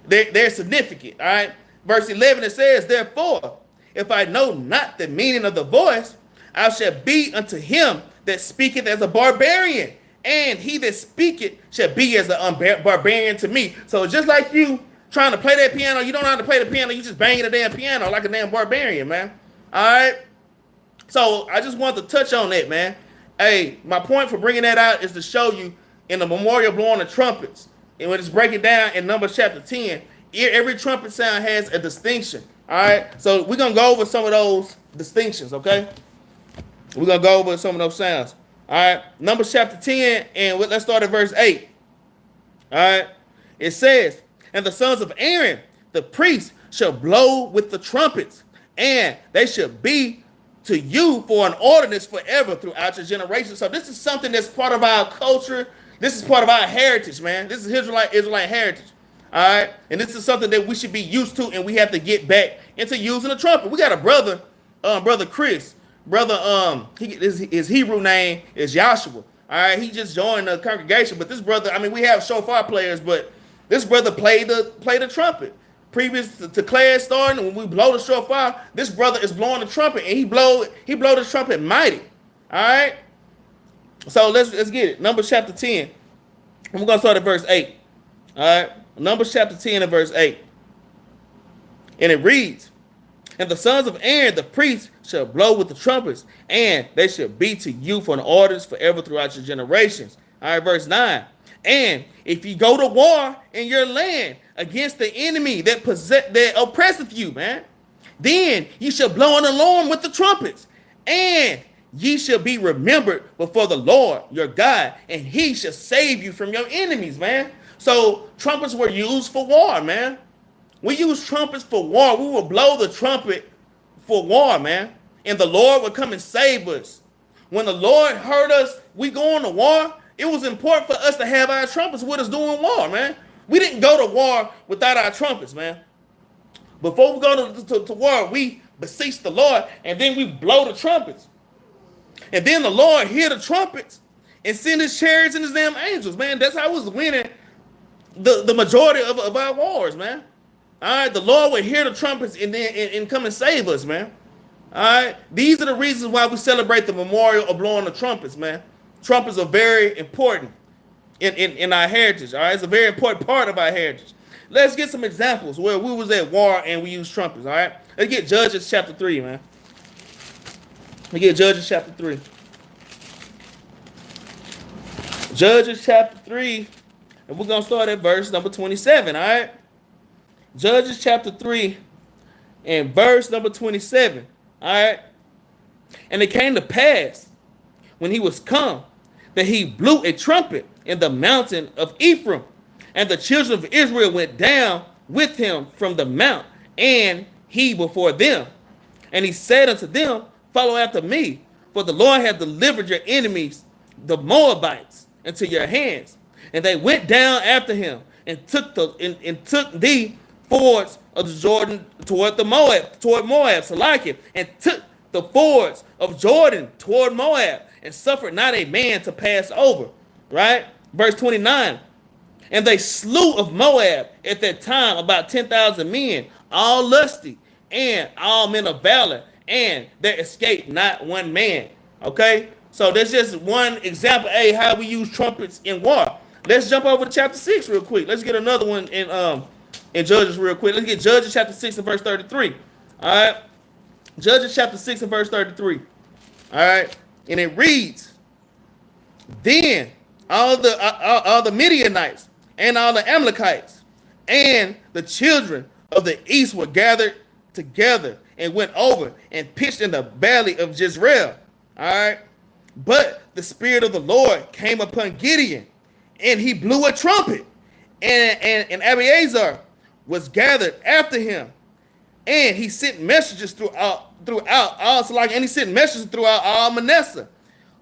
They're significant. All right? Verse 11, it says, therefore, if I know not the meaning of the voice, I shall be unto him that speaketh as a barbarian, and he that speaketh shall be as a barbarian to me. So just like you trying to play that piano, you don't know how to play the piano, you just banging the damn piano like a damn barbarian, man. All right? So I just want to touch on that, man. Hey, my point for bringing that out is to show you in the memorial blowing the trumpets, and when it's breaking down in Numbers chapter 10, every trumpet sound has a distinction. All right? So we're going to go over some of those distinctions, okay? We're going to go over some of those sounds. All right. Numbers chapter 10, and let's start at verse 8. All right. It says, and the sons of Aaron, the priests, shall blow with the trumpets, and they shall be to you for an ordinance forever throughout your generations. So this is something that's part of our culture. This is part of our heritage, man. This is Israelite heritage. All right. And this is something that we should be used to, and we have to get back into using the trumpet. We got a brother, brother Chris. Brother, his Hebrew name is Joshua. All right, he just joined the congregation. But this brother, I mean, we have shofar players, but this brother played the trumpet. previous to class starting, when we blow the shofar, this brother is blowing the trumpet, and he blow the trumpet mighty. All right. So let's get it. Numbers chapter 10. And we're gonna start at verse 8. All right. Numbers chapter 10 and verse 8. And it reads, and the sons of Aaron, the priests, shall blow with the trumpets, and they shall be to you for an orders forever throughout your generations. All right, verse 9. And if you go to war in your land against the enemy that oppresseth you, man, then you shall blow an alarm with the trumpets, and ye shall be remembered before the Lord your God, and he shall save you from your enemies, man. So trumpets were used for war, man. We use trumpets for war. We will blow the trumpet for war, man. And the Lord would come and save us. When the Lord heard us, we going to war, it was important for us to have our trumpets with us doing war, man. We didn't go to war without our trumpets, man. Before we go to war, we beseech the Lord, and then we blow the trumpets. And then the Lord hear the trumpets and send his chariots and his damn angels, man. That's how we was winning the majority of our wars, man. All right, the Lord would hear the trumpets and then and come and save us, man. All right, these are the reasons why we celebrate the memorial of blowing the trumpets, man. Trumpets are very important in our heritage. All right, it's a very important part of our heritage. Let's get some examples where we was at war and we used trumpets. All right, let's get Judges chapter 3, man. We get Judges chapter 3. Judges chapter 3, and we're gonna start at verse number 27. All right, Judges chapter 3 and verse number 27. All right, and it came to pass when he was come that he blew a trumpet in the mountain of Ephraim, and the children of Israel went down with him from the mount, and he before them. And he said unto them, follow after me, for the Lord hath delivered your enemies, the Moabites, into your hands. And they went down after him, and took the fords of the Jordan toward Moab, Salakia, and took the fords of Jordan toward Moab, and suffered not a man to pass over. Right? Verse 29. And they slew of Moab at that time about 10,000 men, all lusty, and all men of valor, and there escaped not one man. Okay? So that's just one example, how we use trumpets in war. Let's jump over to chapter 6 real quick. Let's get another one in Judges real quick. Let's get Judges chapter 6 and verse 33. All right? Judges chapter 6 and verse 33. All right? And it reads, then all the Midianites and all the Amalekites and the children of the east were gathered together and went over and pitched in the valley of Jezreel. All right. But the Spirit of the Lord came upon Gideon, and he blew a trumpet, and Abiezer was gathered after him, and he sent messages throughout all, and he sent messages throughout all Manasseh,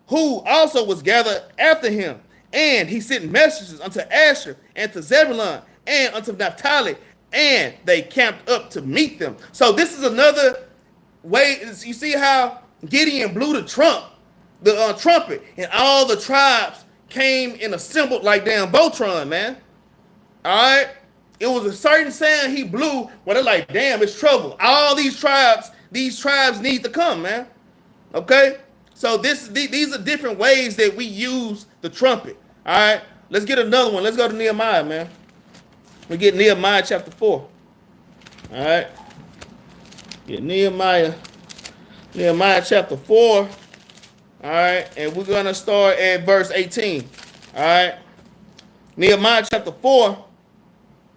who also was gathered after him, and he sent messages unto Asher and to Zebulun and unto Naphtali, and they camped up to meet them. So this is another way. You see how Gideon blew the trumpet, and all the tribes came and assembled like damn Voltron, man. All right, it was a certain sound he blew where they're like, damn, it's trouble. All these tribes need to come, man. Okay, so these are different ways that we use the trumpet. All right, let's get another one. Let's go to Nehemiah, man. We get Nehemiah chapter 4. All right, get Nehemiah chapter 4. All right, and we're gonna start at verse 18. All right, Nehemiah chapter 4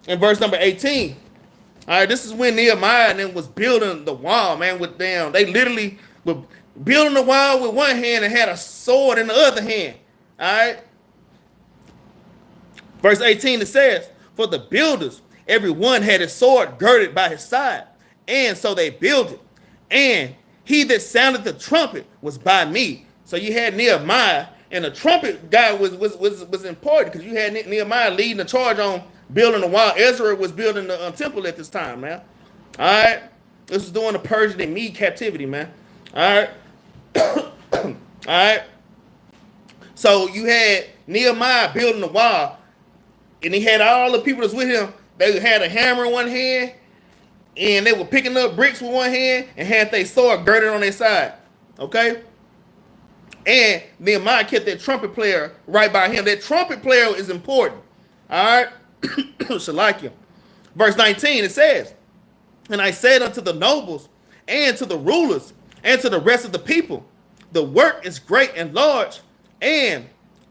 and verse number 18. All right, this is when Nehemiah and them was building the wall, man. They literally were building the wall with one hand and had a sword in the other hand. All right. Verse 18, it says, for the builders, every one had his sword girded by his side, and so they built it. And he that sounded the trumpet was by me. So you had Nehemiah, and the trumpet guy was important because you had Nehemiah leading the charge on building the wall. Ezra was building the temple at this time, man. All right, this was during the Persian and Mede captivity, man. All right, all right. So you had Nehemiah building the wall, and he had all the people that's with him. They had a hammer in one hand, and they were picking up bricks with one hand and had their sword girded on their side. Okay? And Nehemiah kept that trumpet player right by him. That trumpet player is important. All right? Shalakia. Verse 19, it says, and I said unto the nobles and to the rulers and to the rest of the people, the work is great and large, and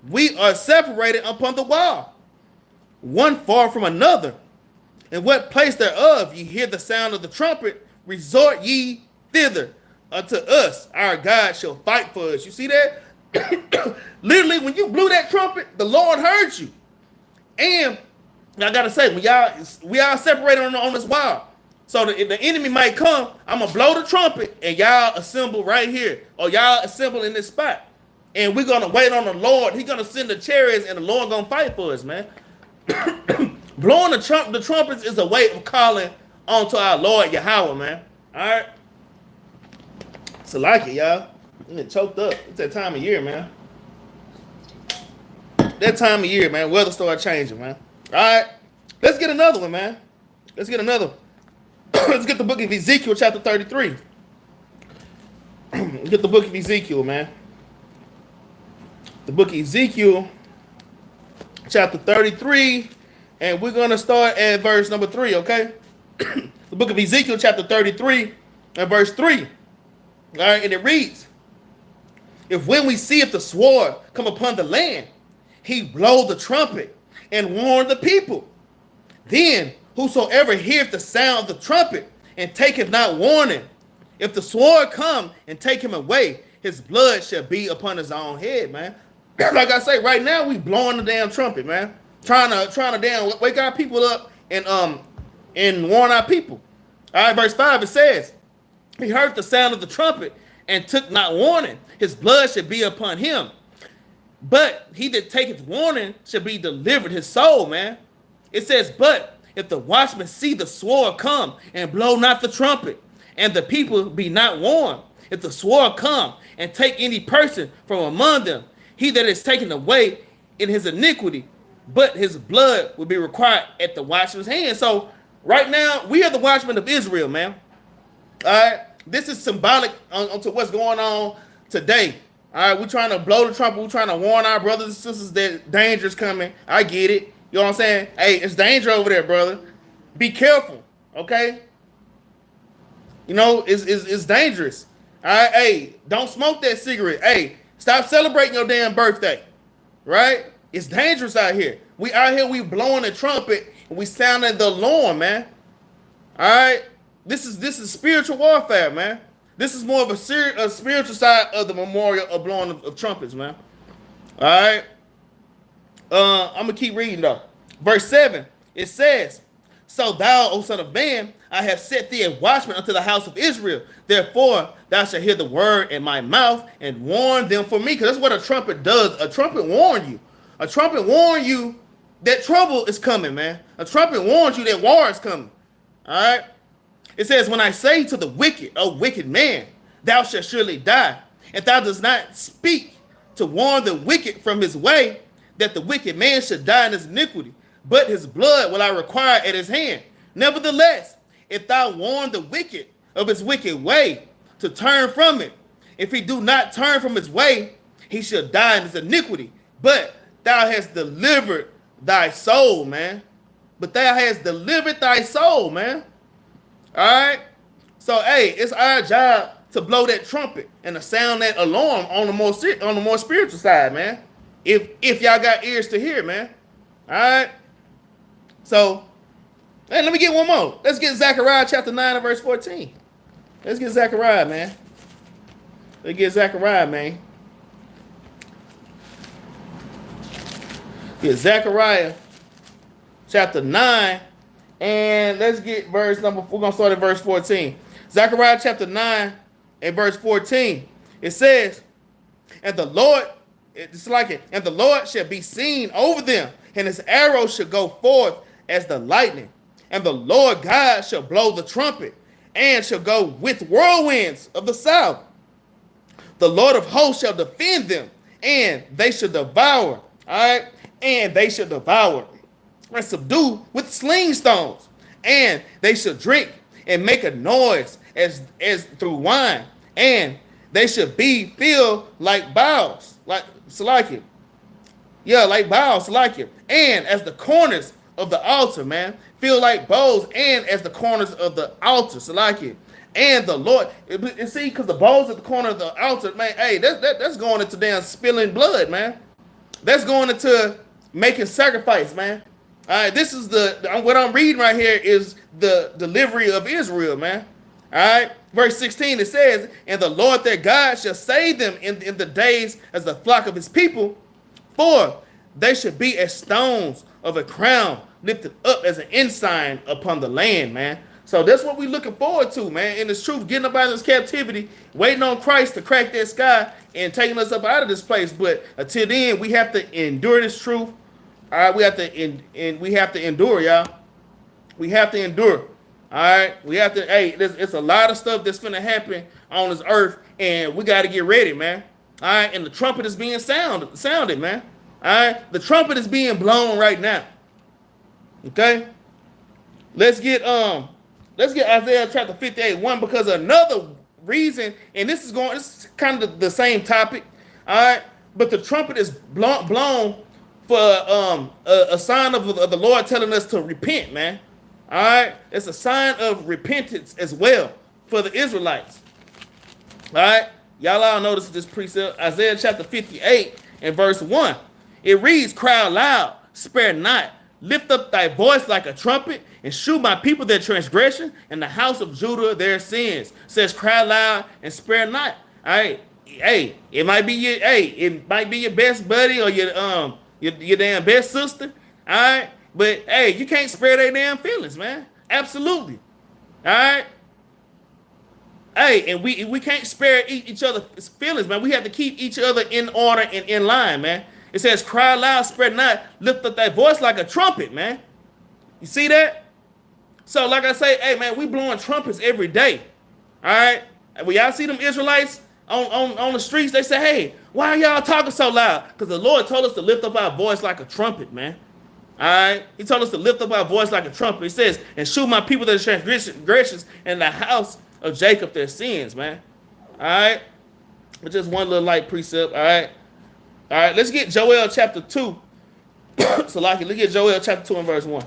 we are separated upon the wall, one far from another. In what place thereof ye hear the sound of the trumpet, resort ye thither. Unto us, our God shall fight for us. You see that? Literally, when you blew that trumpet, the Lord heard you. And I gotta say, when we all separated on this wall. So the enemy might come, I'm gonna blow the trumpet, and y'all assemble right here, or y'all assemble in this spot. And we're gonna wait on the Lord. He's gonna send the chariots, and the Lord gonna fight for us, man. Blowing the trumpets is a way of calling onto our Lord Yahweh, man. All right. So like it, y'all. I'm getting choked up. It's that time of year, man. That time of year, man. Weather start changing, man. All right. Let's get another one, man. Let's get another one. Let's get the book of Ezekiel, chapter 33. Get the book of Ezekiel, man. The book of Ezekiel, chapter 33. And we're going to start at verse number 3, okay? The book of Ezekiel, chapter 33, and verse 3. All right, and it reads, if when we see if the sword come upon the land, he blow the trumpet and warn the people. Then whosoever heareth the sound of the trumpet and taketh not warning, if the sword come and take him away, his blood shall be upon his own head, man. Like I say, right now we blowing the damn trumpet, man. Trying to damn wake our people up and warn our people. All right, verse 5, it says, he heard the sound of the trumpet and took not warning. His blood should be upon him. But he that taketh warning shall be delivered his soul, man. It says, but if the watchmen see the sword come and blow not the trumpet, and the people be not warned, if the sword come and take any person from among them, he that is taken away in his iniquity, but his blood will be required at the watchman's hand. So right now, we are the watchmen of Israel, man. All right, this is symbolic onto what's going on today. All right, we're trying to blow the trumpet. We're trying to warn our brothers and sisters that danger's coming. I get it. You know what I'm saying? Hey, it's danger over there, brother. Be careful, okay? You know, it's dangerous. All right, hey, don't smoke that cigarette. Hey, stop celebrating your damn birthday, right? It's dangerous out here. We out here, we blowing the trumpet, and we sounding the alarm, man. All right, this is spiritual warfare, man. This is more of a spiritual side of the memorial of blowing of trumpets, man. All right. I'm gonna keep reading though. Verse 7, it says, so thou, O son of man, I have set thee a watchman unto the house of Israel. Therefore, thou shalt hear the word in my mouth and warn them for me. Because that's what a trumpet does. A trumpet warns you. A trumpet warns you that trouble is coming, man. A trumpet warns you that war is coming. All right. It says, when I say to the wicked, O wicked man, thou shalt surely die, and thou dost not speak to warn the wicked from his way, that the wicked man should die in his iniquity, but his blood will I require at his hand. Nevertheless, if thou warn the wicked of his wicked way to turn from it, if he do not turn from his way, he shall die in his iniquity. But thou hast delivered thy soul, man. But thou hast delivered thy soul, man. All right. So, hey, it's our job to blow that trumpet and to sound that alarm on the more spiritual side, man. If y'all got ears to hear, man. All right. So, hey, let me get one more. Let's get Zechariah chapter 9 and verse 14. Let's get Zechariah, man. Let's get Zechariah, man. Get Zechariah chapter 9. And let's get verse number, we're going to start at verse 14. Zechariah chapter 9 and verse 14. It says, and the Lord, it's like it, and the Lord shall be seen over them, and his arrows shall go forth as the lightning. And the Lord God shall blow the trumpet, and shall go with whirlwinds of the south. The Lord of hosts shall defend them, and they shall devour. All right? And they shall devour and subdue with sling stones, and they shall drink and make a noise as through wine, and they should be filled like bowls, like Salakia. Yeah, like bowls, Salakia. And as the corners of the altar, man, feel like bowls, and as the corners of the altar, Salakia. And the Lord, and see, because the bowls at the corner of the altar, man, hey, that's going into damn spilling blood, man. That's going into making sacrifice, man. All right, this is what I'm reading right here is the delivery of Israel, man. All right, verse 16, it says, and the Lord their God shall save them in the days as the flock of his people, for they should be as stones of a crown lifted up as an ensign upon the land, man. So that's what we're looking forward to, man. In this truth, getting up out of this captivity, waiting on Christ to crack that sky and taking us up out of this place. But until then, we have to endure this truth. All right, we have to endure, y'all. We have to endure. All right, we have to. Hey, it's a lot of stuff that's gonna happen on this earth, and we got to get ready, man. All right, and the trumpet is being sounded, man. All right, the trumpet is being blown right now. Okay, let's get Isaiah chapter 58:1, because another reason, and this is kind of the same topic. All right, but the trumpet is blown for a sign of the Lord telling us to repent, man. All right, it's a sign of repentance as well for the Israelites. All right, y'all all notice this precept, Isaiah chapter 58 and verse 1. It reads, cry aloud, spare not, lift up thy voice like a trumpet, and shew my people their transgression, and the house of Judah their sins. It says, cry loud and spare not. All right, hey, it might be your best buddy or your damn best sister. All right, but hey, you can't spare their damn feelings, man. Absolutely. All right. Hey, and we can't spare each other's feelings, man. We have to keep each other in order and in line, man. It says, cry loud, spare not, lift up thy voice like a trumpet, man. You see that? So, like I say, hey, man, we blowing trumpets every day. All right? And when y'all see them Israelites on the streets, they say, hey, why are y'all talking so loud? Because the Lord told us to lift up our voice like a trumpet, man. All right? He told us to lift up our voice like a trumpet. He says, and shew my people their transgressions, and the house of Jacob their sins, man. All right? But just one little light precept, all right? All right, let's get Joel chapter 2. So, let's get Joel chapter 2 and verse 1.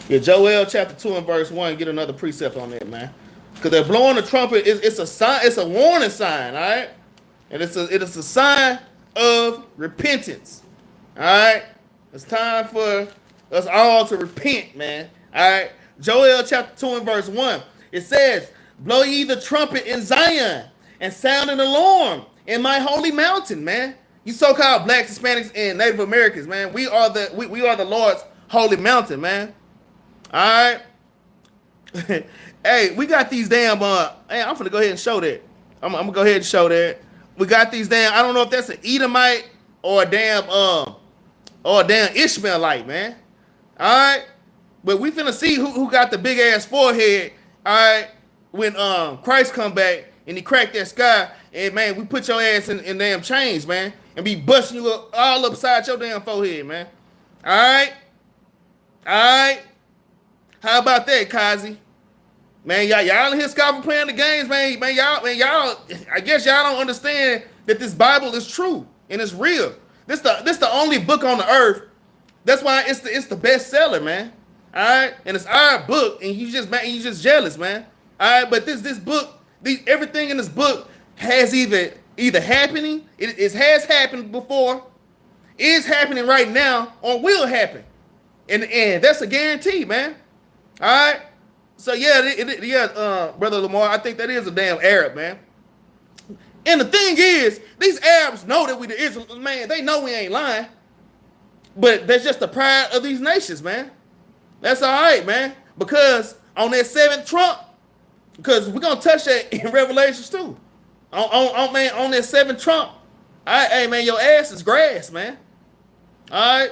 Yeah, Joel chapter 2 and verse 1, get another precept on that, man. Because they're blowing the trumpet, it's a sign, it's a warning sign, all right? And it is a sign of repentance. All right? It's time for us all to repent, man. All right? Joel chapter 2 and verse 1. It says, blow ye the trumpet in Zion, and sound an alarm in my holy mountain, man. You so-called blacks, Hispanics, and Native Americans, man. We are the Lord's holy mountain, man. All right. Hey, we got these damn. Hey, I'm gonna go ahead and show that. I'm gonna go ahead and show that. We got these damn. I don't know if that's an Edomite or a damn Ishmaelite, man. All right. But we finna see who got the big ass forehead. All right. When Christ come back and he cracked that sky, and man, we put your ass in damn chains, man, and be busting you up all upside your damn forehead, man. All right. All right. How about that, Kazi? Man, y'all in here scoffing playing the games, man. Y'all. I guess y'all don't understand that this Bible is true and it's real. This the only book on the earth. That's why it's the bestseller, man. All right, and it's our book, and you just jealous, man. All right, but this book, everything in this book has either happening. It has happened before, is happening right now, or will happen, and that's a guarantee, man. All right. So yeah, Brother Lamar, I think that is a damn Arab, man. And the thing is, these Arabs know that we the Israel, man. They know we ain't lying, but that's just the pride of these nations, man. That's all right, man. Because on that seventh trump, because we're gonna touch that in Revelations too. On that seventh trump, all right, hey man, your ass is grass, man. All right,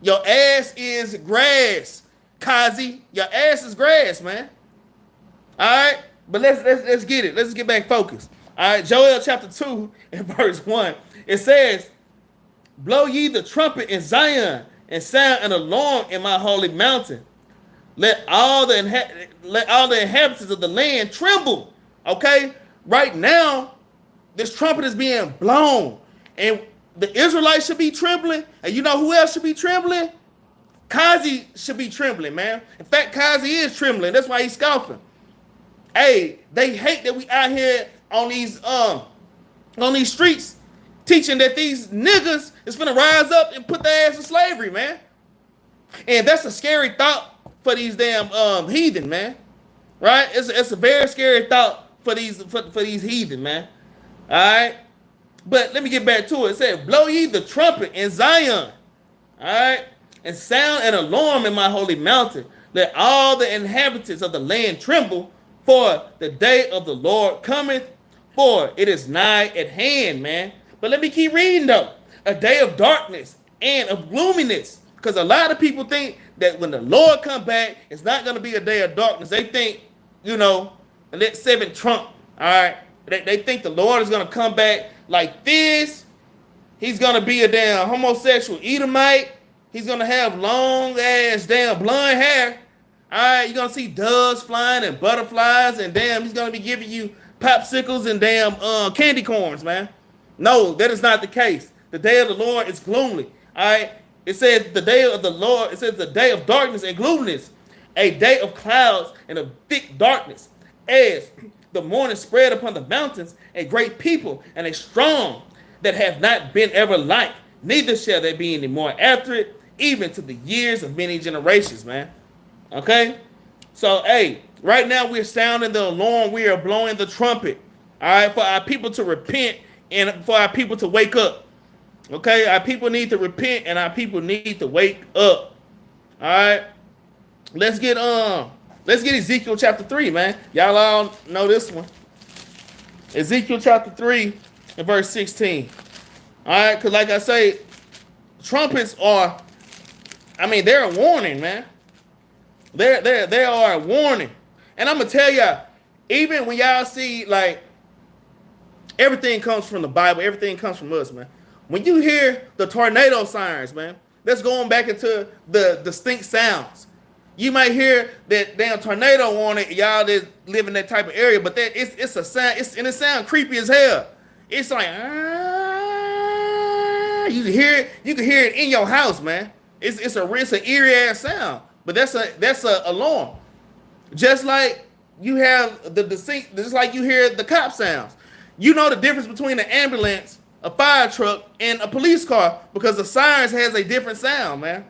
your ass is grass. Kazi, your ass is grass, man. All right, but let's get it. Let's get back focused. All right, Joel chapter 2 and verse 1. It says, blow ye the trumpet in Zion, and sound an alarm in my holy mountain. Let all the inhabitants of the land tremble. Okay, right now this trumpet is being blown, and the Israelites should be trembling. And you know who else should be trembling? Kazi should be trembling, man. In fact, Kazi is trembling. That's why he's scoffing. Hey, they hate that we out here on these streets teaching that these niggas is finna rise up and put their ass in slavery, man. And that's a scary thought for these damn heathen, man. Right? It's a very scary thought for these heathen, man. All right. But let me get back to it. It said, blow ye the trumpet in Zion. All right. And sound an alarm in my holy mountain. Let all the inhabitants of the land tremble, for the day of the Lord cometh, for it is nigh at hand, man. But let me keep reading, though. A day of darkness and of gloominess. Because a lot of people think that when the Lord come back, it's not going to be a day of darkness. They think, you know, that seventh trump, all right? They think the Lord is going to come back like this. He's going to be a damn homosexual Edomite. He's going to have long-ass damn blonde hair. All right, you're going to see doves flying and butterflies, and damn, he's going to be giving you popsicles and damn candy corns, man. No, that is not the case. The day of the Lord is gloomy, all right? It says the day of the Lord, it says the day of darkness and gloominess, a day of clouds and of thick darkness, as the morning spread upon the mountains, a great people and a strong that have not been ever like, neither shall there be any more after it, even to the years of many generations, man. Okay? So, hey, right now we're sounding the alarm. We are blowing the trumpet, all right, for our people to repent and for our people to wake up. Okay? Our people need to repent and our people need to wake up. All right? Let's get Ezekiel chapter 3, man. Y'all all know this one. Ezekiel chapter 3 and verse 16. All right? Because like I say, trumpets are, I mean, they're a warning, man. They are a warning. And I'm going to tell y'all, even when y'all see, like, everything comes from the Bible, everything comes from us, man. When you hear the tornado sirens, man, that's going back into the distinct sounds. You might hear that damn tornado warning, y'all that live in that type of area, but that it's a sound, and it sounds creepy as hell. It's like, you can hear it in your house, man. It's an eerie ass sound, but that's a alarm. Just like you have the distinct, just like you hear the cop sounds. You know the difference between an ambulance, a fire truck, and a police car because the sirens has a different sound, man.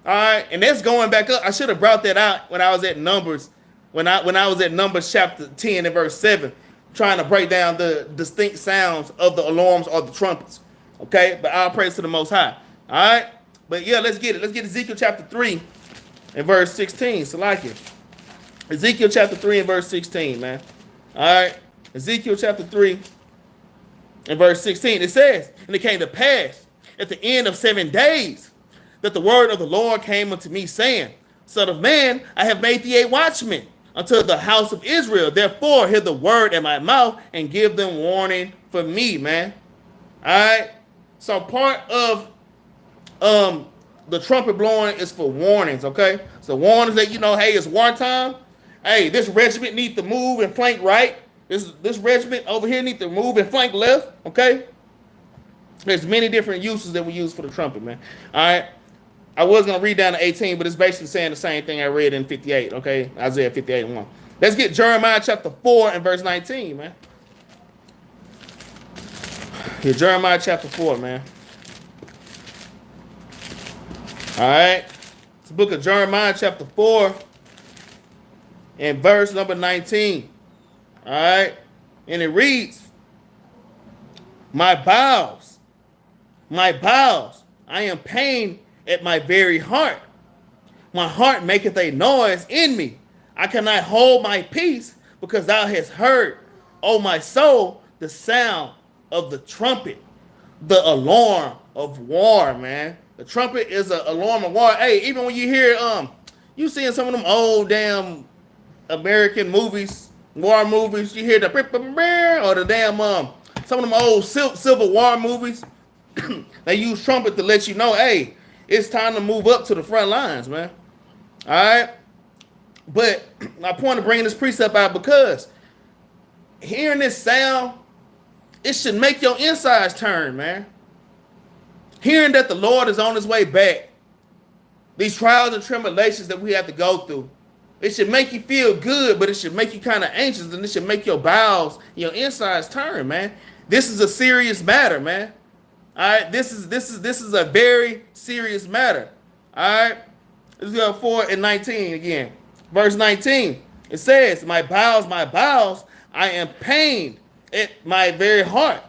All right, and that's going back up. I should have brought that out when I was at Numbers, when I was at Numbers chapter 10 and verse 7, trying to break down the distinct sounds of the alarms or the trumpets. Okay, but all praise to the Most High. All right, but yeah, let's get it. Let's get Ezekiel chapter 3 and verse 16. So like it. Ezekiel chapter 3 and verse 16, man. All right, Ezekiel chapter 3 and verse 16. It says, and it came to pass at the end of 7 days that the word of the Lord came unto me, saying, Son of man, I have made thee a watchman unto the house of Israel. Therefore, hear the word in my mouth and give them warning for me, man. All right. So part of the trumpet blowing is for warnings, okay? So warnings that, you know, hey, it's wartime. Hey, this regiment needs to move and flank right. This regiment over here needs to move and flank left, okay? There's many different uses that we use for the trumpet, man. All right. I was going to read down to 18, but it's basically saying the same thing I read in 58, okay? Isaiah 58:1. Let's get Jeremiah chapter 4 and verse 19, man. Here, Jeremiah chapter 4, man. All right. It's the book of Jeremiah chapter 4 and verse number 19. All right. And it reads, my bowels, I am pained at my very heart. My heart maketh a noise in me. I cannot hold my peace because thou hast heard, O my soul, the sound of the trumpet, the alarm of war, man. The trumpet is an alarm of war. Hey, even when you hear, you seeing some of them old damn American movies, war movies, you hear the or the damn, some of them old Civil War movies, they use trumpet to let you know, hey, it's time to move up to the front lines, man. All right. But I point to bringing this precept out because hearing this sound, it should make your insides turn, man. Hearing that the Lord is on his way back, these trials and tribulations that we have to go through, it should make you feel good, but it should make you kind of anxious, and it should make your bowels, your insides turn, man. This is a serious matter, man. All right, this is a very serious matter. All right, let's go 4:19 again. Verse 19. It says, my bowels, I am pained at my very heart.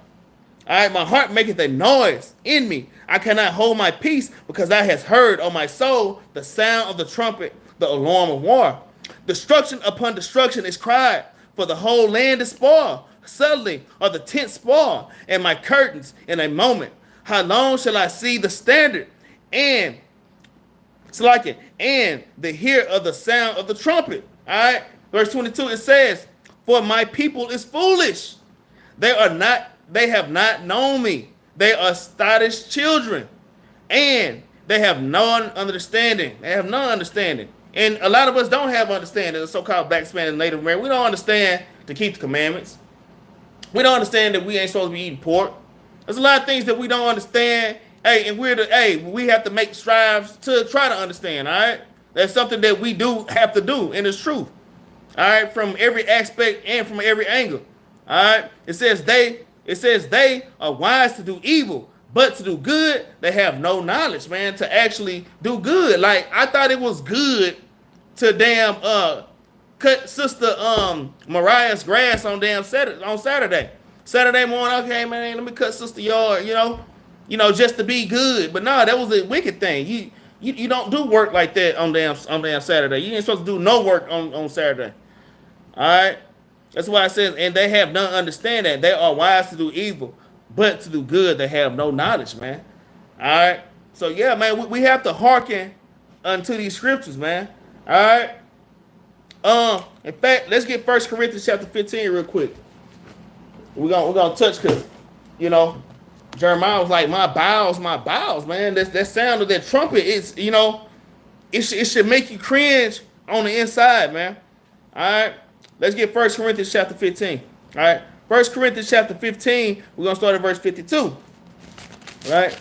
All right, my heart maketh a noise in me. I cannot hold my peace because I has heard on my soul the sound of the trumpet, the alarm of war. Destruction upon destruction is cried, for the whole land is spoiled. Suddenly are the tents spoiled, and my curtains in a moment. How long shall I see the standard and the hear of the sound of the trumpet? All right, verse 22, it says, for my people is foolish. They have not known me. They are astonished children, and they have no understanding. And a lot of us don't have understanding. The so-called black, Spanish, and Native American, we don't understand to keep the commandments. We don't understand that we ain't supposed to be eating pork. There's a lot of things that we don't understand. Hey, and we have to make strives to try to understand. All right, that's something that we do have to do, and it's truth. All right, from every aspect and from every angle. All right, it says they are wise to do evil, but to do good, they have no knowledge, man, to actually do good. Like, I thought it was good to cut Sister Mariah's grass on Saturday. Saturday morning, okay, man, let me cut Sister yard, just to be good. But no, that was a wicked thing. You don't do work like that on damn Saturday. You ain't supposed to do no work on Saturday. All right. That's why it says, and they have none understanding. They are wise to do evil, but to do good, they have no knowledge, man. All right. So yeah, man, we have to hearken unto these scriptures, man. All right. In fact, let's get 1 Corinthians chapter 15 real quick. We're gonna touch, because Jeremiah was like, my bowels, man. That sound of that trumpet is, it should make you cringe on the inside, man. All right. Let's get 1 Corinthians chapter 15. All right. 1 Corinthians chapter 15, we're going to start at verse 52. All right.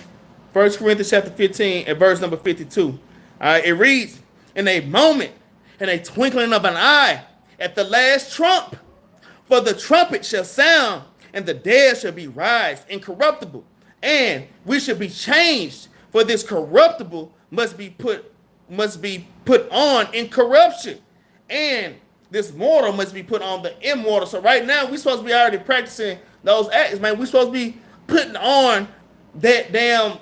1 Corinthians chapter 15 and verse number 52. All right. It reads, in a moment, in a twinkling of an eye, at the last trump, for the trumpet shall sound, and the dead shall be raised incorruptible, and we shall be changed, for this corruptible must be put on incorruption, and this mortal must be put on the immortal. So right now, we're supposed to be already practicing those acts, man. We're supposed to be putting on that damn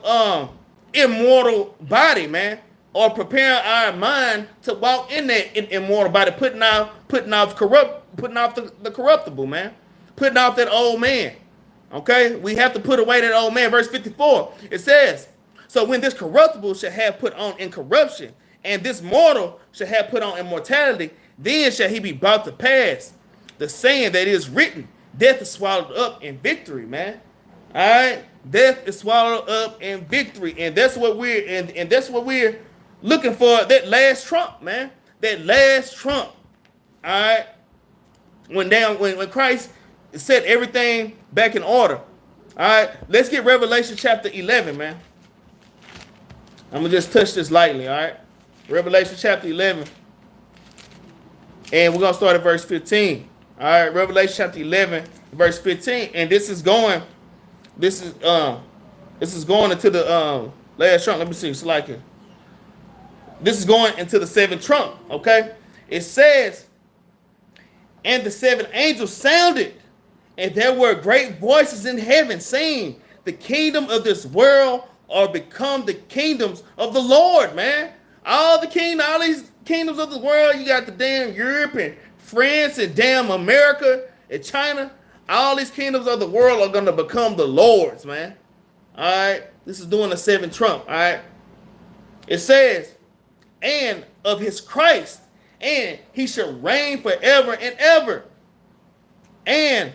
immortal body, man, or preparing our mind to walk in that immortal body, putting off the corruptible, man, putting off that old man. Okay, we have to put away that old man. Verse 54, it says, so when this corruptible shall have put on incorruption, and this mortal shall have put on immortality, then shall he be brought to pass the saying that is written, death is swallowed up in victory, man. All right, death is swallowed up in victory, and that's what we're looking for. That last trump, man. That last trump. All right, when Christ set everything back in order. All right, let's get Revelation chapter 11, man. I'm gonna just touch this lightly. All right, Revelation chapter 11. And we're going to start at verse 15. All right, Revelation chapter 11, verse 15. And this is going into the last trump. Let me see. It's like it. This is going into the seventh trump, okay? It says, and the seven angels sounded, and there were great voices in heaven saying, the kingdom of this world are become the kingdoms of the Lord, man. All these kingdoms of the world, you got the damn Europe and France and damn America and China. All these kingdoms of the world are going to become the Lord's, man. All right. This is doing the seventh trump. All right. It says, and of his Christ, and he shall reign forever and ever. And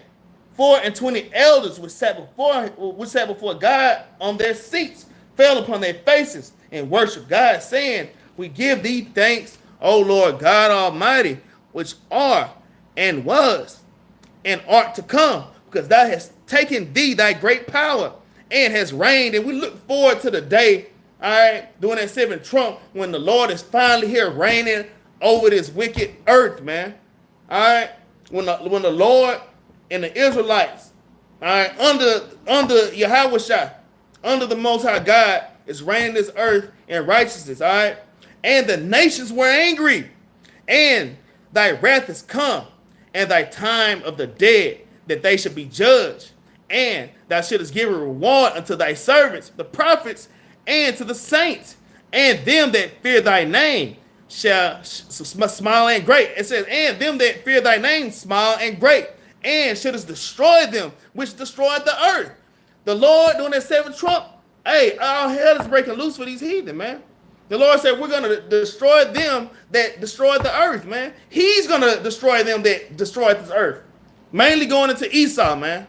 24 elders which sat before God on their seats fell upon their faces and worship God, saying, we give thee thanks, O Lord God Almighty, which are and was and art to come, because thou hast taken thee thy great power and has reigned. And we look forward to the day, all right, during that seventh trump, when the Lord is finally here reigning over this wicked earth, man. All right, when the Lord and the Israelites, all right, under Yahweh, under the Most High God, is reigning this earth in righteousness, all right? And the nations were angry, and thy wrath is come, and thy time of the dead, that they should be judged, and thou shouldest give a reward unto thy servants, the prophets, and to the saints, and them that fear thy name shall smile and great. It says, and them that fear thy name smile and great, and shouldest destroy them which destroyed the earth. The Lord, during that seventh trump, hey, all hell is breaking loose for these heathen, man. The Lord said, we're going to destroy them that destroyed the earth, man. He's going to destroy them that destroyed this earth. Mainly going into Esau, man.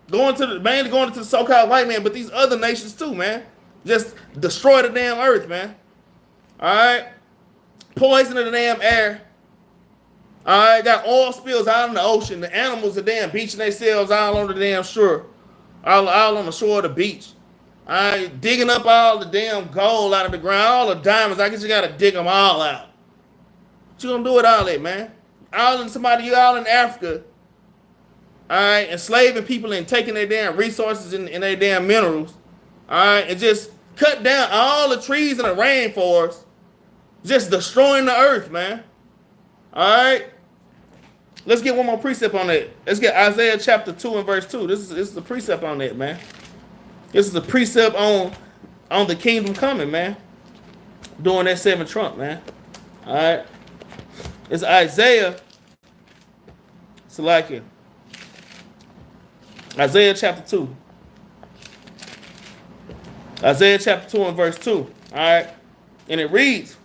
Mainly going into the so-called white man, but these other nations too, man. Just destroy the damn earth, man. All right? Poison in the damn air. All right? Got oil spills out in the ocean. The animals are damn beaching themselves all on the damn shore. All on the shore of the beach. All right? Digging up all the damn gold out of the ground. All the diamonds. I guess you got to dig them all out. What you going to do with all that, man? All in Africa. All right? Enslaving people and taking their damn resources and their damn minerals. All right? And just cut down all the trees in the rainforest. Just destroying the earth, man. All right? Let's get one more precept on that. Let's get Isaiah chapter 2 and verse 2. This is the precept on that, man. This is a precept on the kingdom coming, man. During that seventh trump, man. All right? It's Isaiah. Salakia. Isaiah chapter 2. Isaiah chapter 2 and verse 2. All right? And it reads,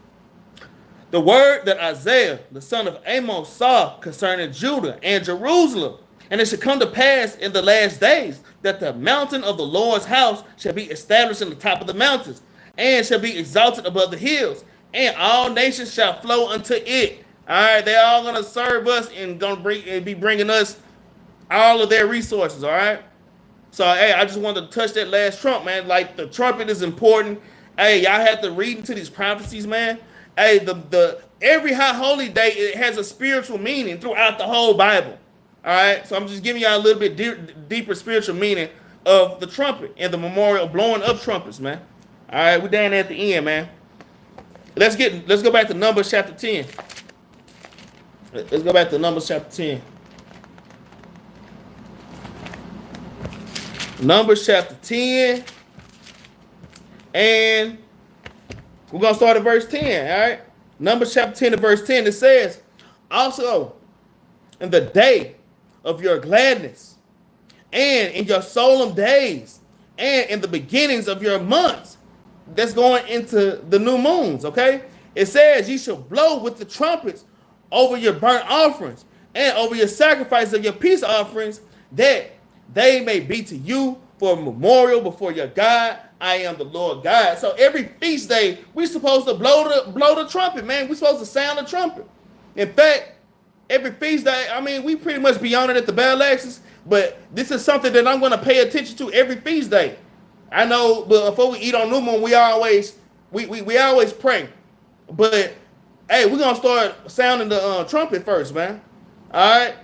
the word that Isaiah, the son of Amos, saw concerning Judah and Jerusalem. And it shall come to pass in the last days that the mountain of the Lord's house shall be established in the top of the mountains, and shall be exalted above the hills, and all nations shall flow unto it. All right, they're all going to serve us and be bringing us all of their resources, all right? So, hey, I just wanted to touch that last trump, man. Like, the trumpet is important. Hey, y'all have to read into these prophecies, man. Hey, every high holy day, it has a spiritual meaning throughout the whole Bible. All right, so I'm just giving y'all a little bit deeper spiritual meaning of the trumpet and the memorial blowing up trumpets, man. All right, we're down at the end, man. Let's go back to Numbers chapter 10. Let's go back to Numbers chapter 10. Numbers chapter 10, and we're going to start at verse 10, all right? Numbers chapter 10 and verse 10, it says, also in the day of your gladness, and in your solemn days, and in the beginnings of your months, that's going into the new moons, okay? It says, ye shall blow with the trumpets over your burnt offerings, and over your sacrifice of your peace offerings, that they may be to you for a memorial before your God. I am the Lord God. So every feast day, we're supposed to blow the trumpet, man. We're supposed to sound the trumpet. In fact, every feast day, I mean, we pretty much be on it at the Battle Axes, but this is something that I'm going to pay attention to every feast day. I know, but before we eat on New Moon, we always pray. But hey, we're gonna start sounding the trumpet first, man. All right.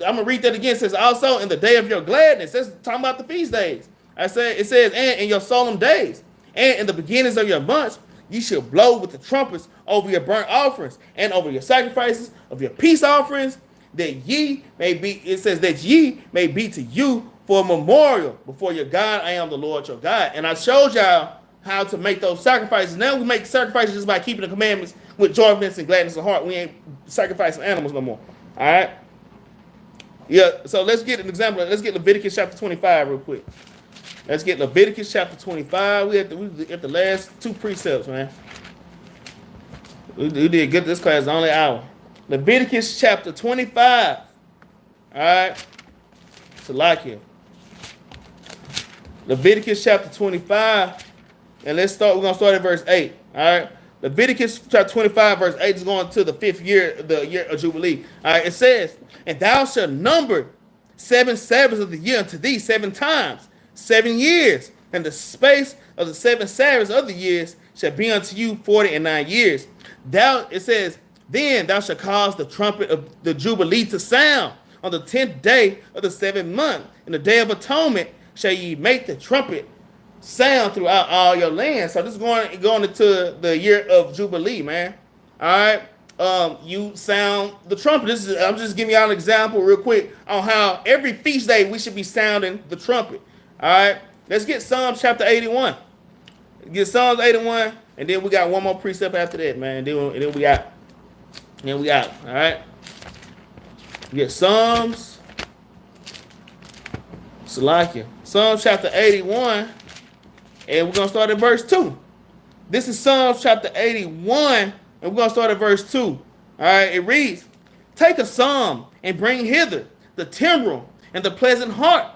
I'm gonna read that again. It says, also in the day of your gladness. That's talking about the feast days. It says, and in your solemn days, and in the beginnings of your months, you shall blow with the trumpets over your burnt offerings and over your sacrifices of your peace offerings, that ye may be, it says, that ye may be to you for a memorial before your God. I am the Lord your God. And I showed y'all how to make those sacrifices. Now we make sacrifices just by keeping the commandments with joyfulness and gladness of heart. We ain't sacrificing animals no more. All right. Yeah, so let's get an example. Let's get Leviticus chapter 25 real quick. Let's get Leviticus chapter 25. We at the last two precepts, man. We did good. This class is only an hour. Leviticus chapter 25. All right. Salakia. Leviticus chapter 25. And let's start. We're going to start at verse 8. All right. Leviticus chapter 25, verse 8 is going to the 5th year, the year of Jubilee. All right, it says, and thou shalt number 7 Sabbaths of the year unto thee 7 times, 7 years. And the space of the 7 Sabbaths of the years shall be unto you 49 years. It says, then thou shalt cause the trumpet of the Jubilee to sound on the 10th day of the 7th month. In the day of atonement shall ye make the trumpet sound throughout all your land. So this is going into the year of Jubilee, man. All right. You sound the trumpet. I'm just giving y'all an example real quick on how every feast day we should be sounding the trumpet. All right. Let's get Psalms chapter 81. Get Psalms 81, and then we got one more precept after that, man. Then we got. All right. Get Psalms. Salakia. Psalms chapter 81. And we're going to start at verse 2. This is Psalms chapter 81. And we're going to start at verse 2. All right. It reads, take a psalm and bring hither the timbrel and the pleasant harp.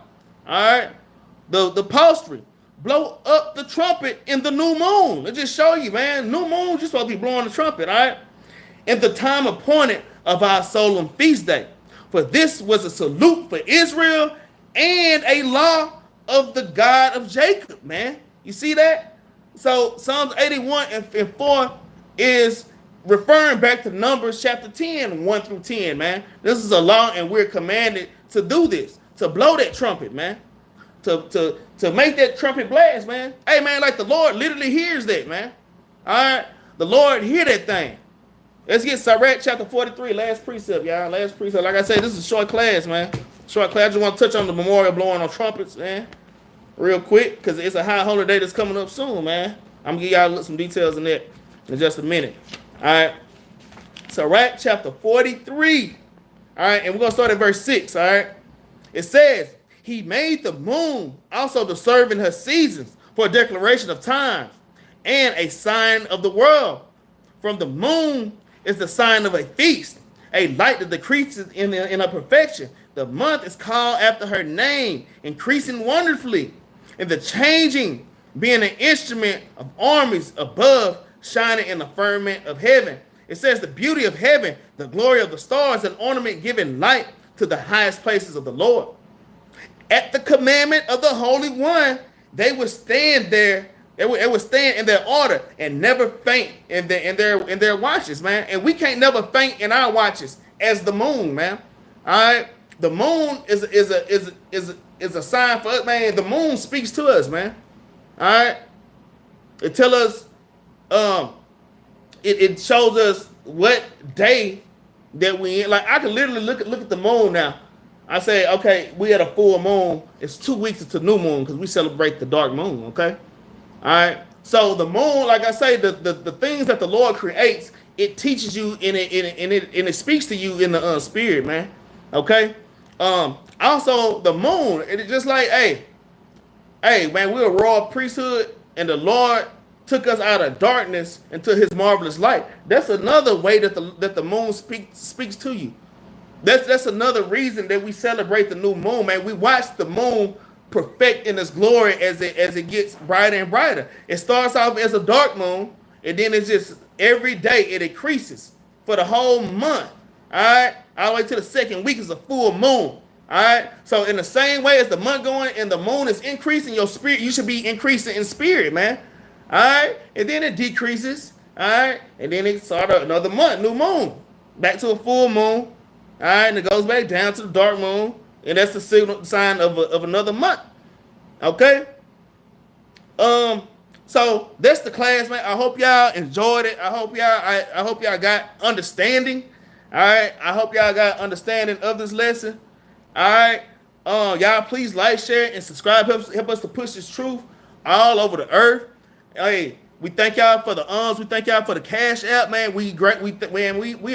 All right. The psaltery. Blow up the trumpet in the new moon. Let's just show you, man. New moon, you're supposed to be blowing the trumpet. All right. In the time appointed of our solemn feast day. For this was a salute for Israel and a law of the God of Jacob, man. You see that? So Psalms 81 and 4 is referring back to Numbers chapter 10, 1 through 10, man. This is a law, and we're commanded to do this, to blow that trumpet, man. To make that trumpet blast, man. Hey, man, like the Lord literally hears that, man. All right? The Lord hear that thing. Let's get Sirach chapter 43, last precept, y'all. Last precept. Like I said, this is a short class, man. Short class. I just want to touch on the memorial blowing on trumpets, man. Real quick, because it's a high holy day that's coming up soon, man. I'm going to give y'all some details on that in just a minute. All right. Sirach chapter 43. All right. And we're going to start at verse 6. All right. It says, he made the moon also to serve in her seasons for a declaration of times and a sign of the world. From the moon is the sign of a feast, a light that decreases in her perfection. The month is called after her name, increasing wonderfully. And the changing being an instrument of armies above, shining in the firmament of heaven. It says the beauty of heaven, the glory of the stars, an ornament giving light to the highest places of the Lord. At the commandment of the Holy One, they would stand there. They would stand in their order and never faint in their watches, man. And we can't never faint in our watches as the moon, man. All right, the moon is a sign for us, man. The moon speaks to us, man. All right, it tells us, it shows us what day that we in. Like I can literally look at the moon now. I say, okay, we had a full moon. It's 2 weeks into new moon because we celebrate the dark moon. Okay. All right. So the moon, like I say, the things that the Lord creates, it teaches you and it speaks to you in the spirit, man. Okay. Also the moon, it's just like, hey, man, we're a royal priesthood, and the Lord took us out of darkness into His marvelous light. That's another way that the moon speaks to you. That's another reason that we celebrate the new moon, man. We watch the moon perfect in its glory as it gets brighter and brighter. It starts off as a dark moon, and then it's just every day it increases for the whole month. All right, all the way to the second week is a full moon. All right, so in the same way as the month going and the moon is increasing, your spirit, you should be increasing in spirit, man. All right, and then it decreases. All right, and then it starts another month, new moon, back to a full moon. All right, and it goes back down to the dark moon. And that's the sign of another month. Okay. So that's the class, man. I hope y'all enjoyed it. I hope y'all got understanding. All right. I hope y'all got understanding of this lesson. All right. Y'all please like, share, and subscribe. Help us to push this truth all over the earth. Hey, we thank y'all for the We thank y'all for the Cash App, man. We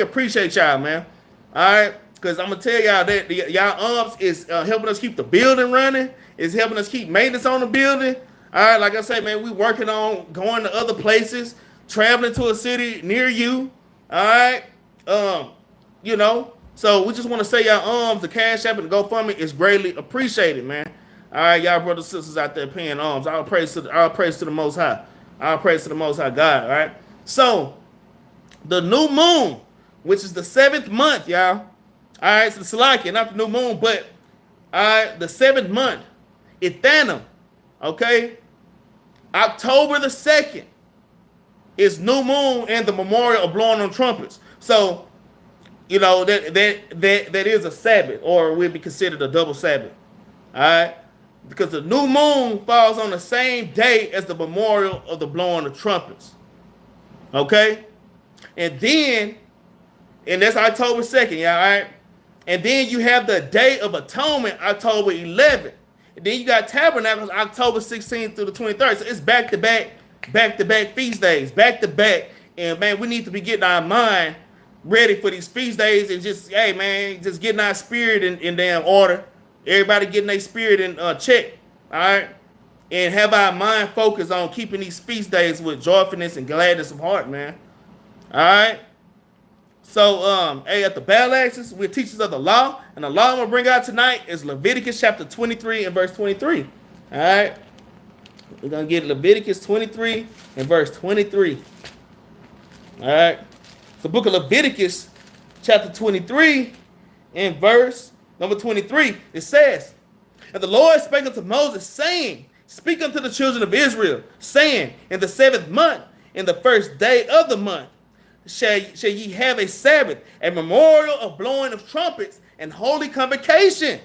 appreciate y'all, man. All right. Because I'm going to tell y'all that y'all is helping us keep the building running. It's helping us keep maintenance on the building. All right, like I say, man, we working on going to other places, traveling to a city near you. All right. So we just want to say y'all the Cash App and the GoFundMe is greatly appreciated, man. All right, y'all brothers and sisters out there paying All praise to the Most High. All praise to the Most High God, all right? So the new moon, which is the 7th month, y'all. All right, so the Salakia, not the new moon, but all right, the 7th month, Ethanum, okay? October the 2nd is new moon and the memorial of blowing on trumpets. So, you know, that is a Sabbath, or will be considered a double Sabbath. All right? Because the new moon falls on the same day as the memorial of the blowing of trumpets. Okay? And that's October 2nd, y'all, all right? And then you have the Day of Atonement, October 11th. And then you got Tabernacles, October 16th through the 23rd. So it's back-to-back feast days, back-to-back. And, man, we need to be getting our mind ready for these feast days and just, hey, man, just getting our spirit in damn order. Everybody getting their spirit in check, all right? And have our mind focused on keeping these feast days with joyfulness and gladness of heart, man. All right? So, hey, at the Battle Axes, we're teachers of the law. And the law I'm going to bring out tonight is Leviticus chapter 23 and verse 23. All right? We're going to get Leviticus 23 and verse 23. All right? The book of Leviticus chapter 23 and verse number 23. It says, and the Lord spake unto Moses, saying, speak unto the children of Israel, saying, in the 7th month, in the 1st day of the month, shall ye have a Sabbath, a memorial of blowing of trumpets, and holy convocation.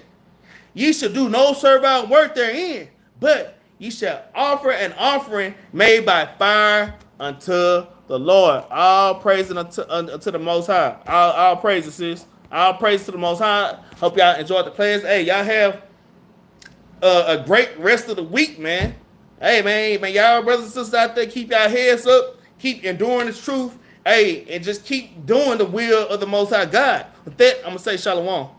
Ye shall do no servile work therein, but ye shall offer an offering made by fire unto the Lord. All praise unto the Most High. All praises, sis. All praise to the Most High. Hope y'all enjoyed the class. Hey, y'all have a great rest of the week, man. Hey, man, y'all brothers and sisters out there, keep y'all heads up. Keep enduring this truth. Hey, and just keep doing the will of the Most High God. With that, I'm going to say shalom.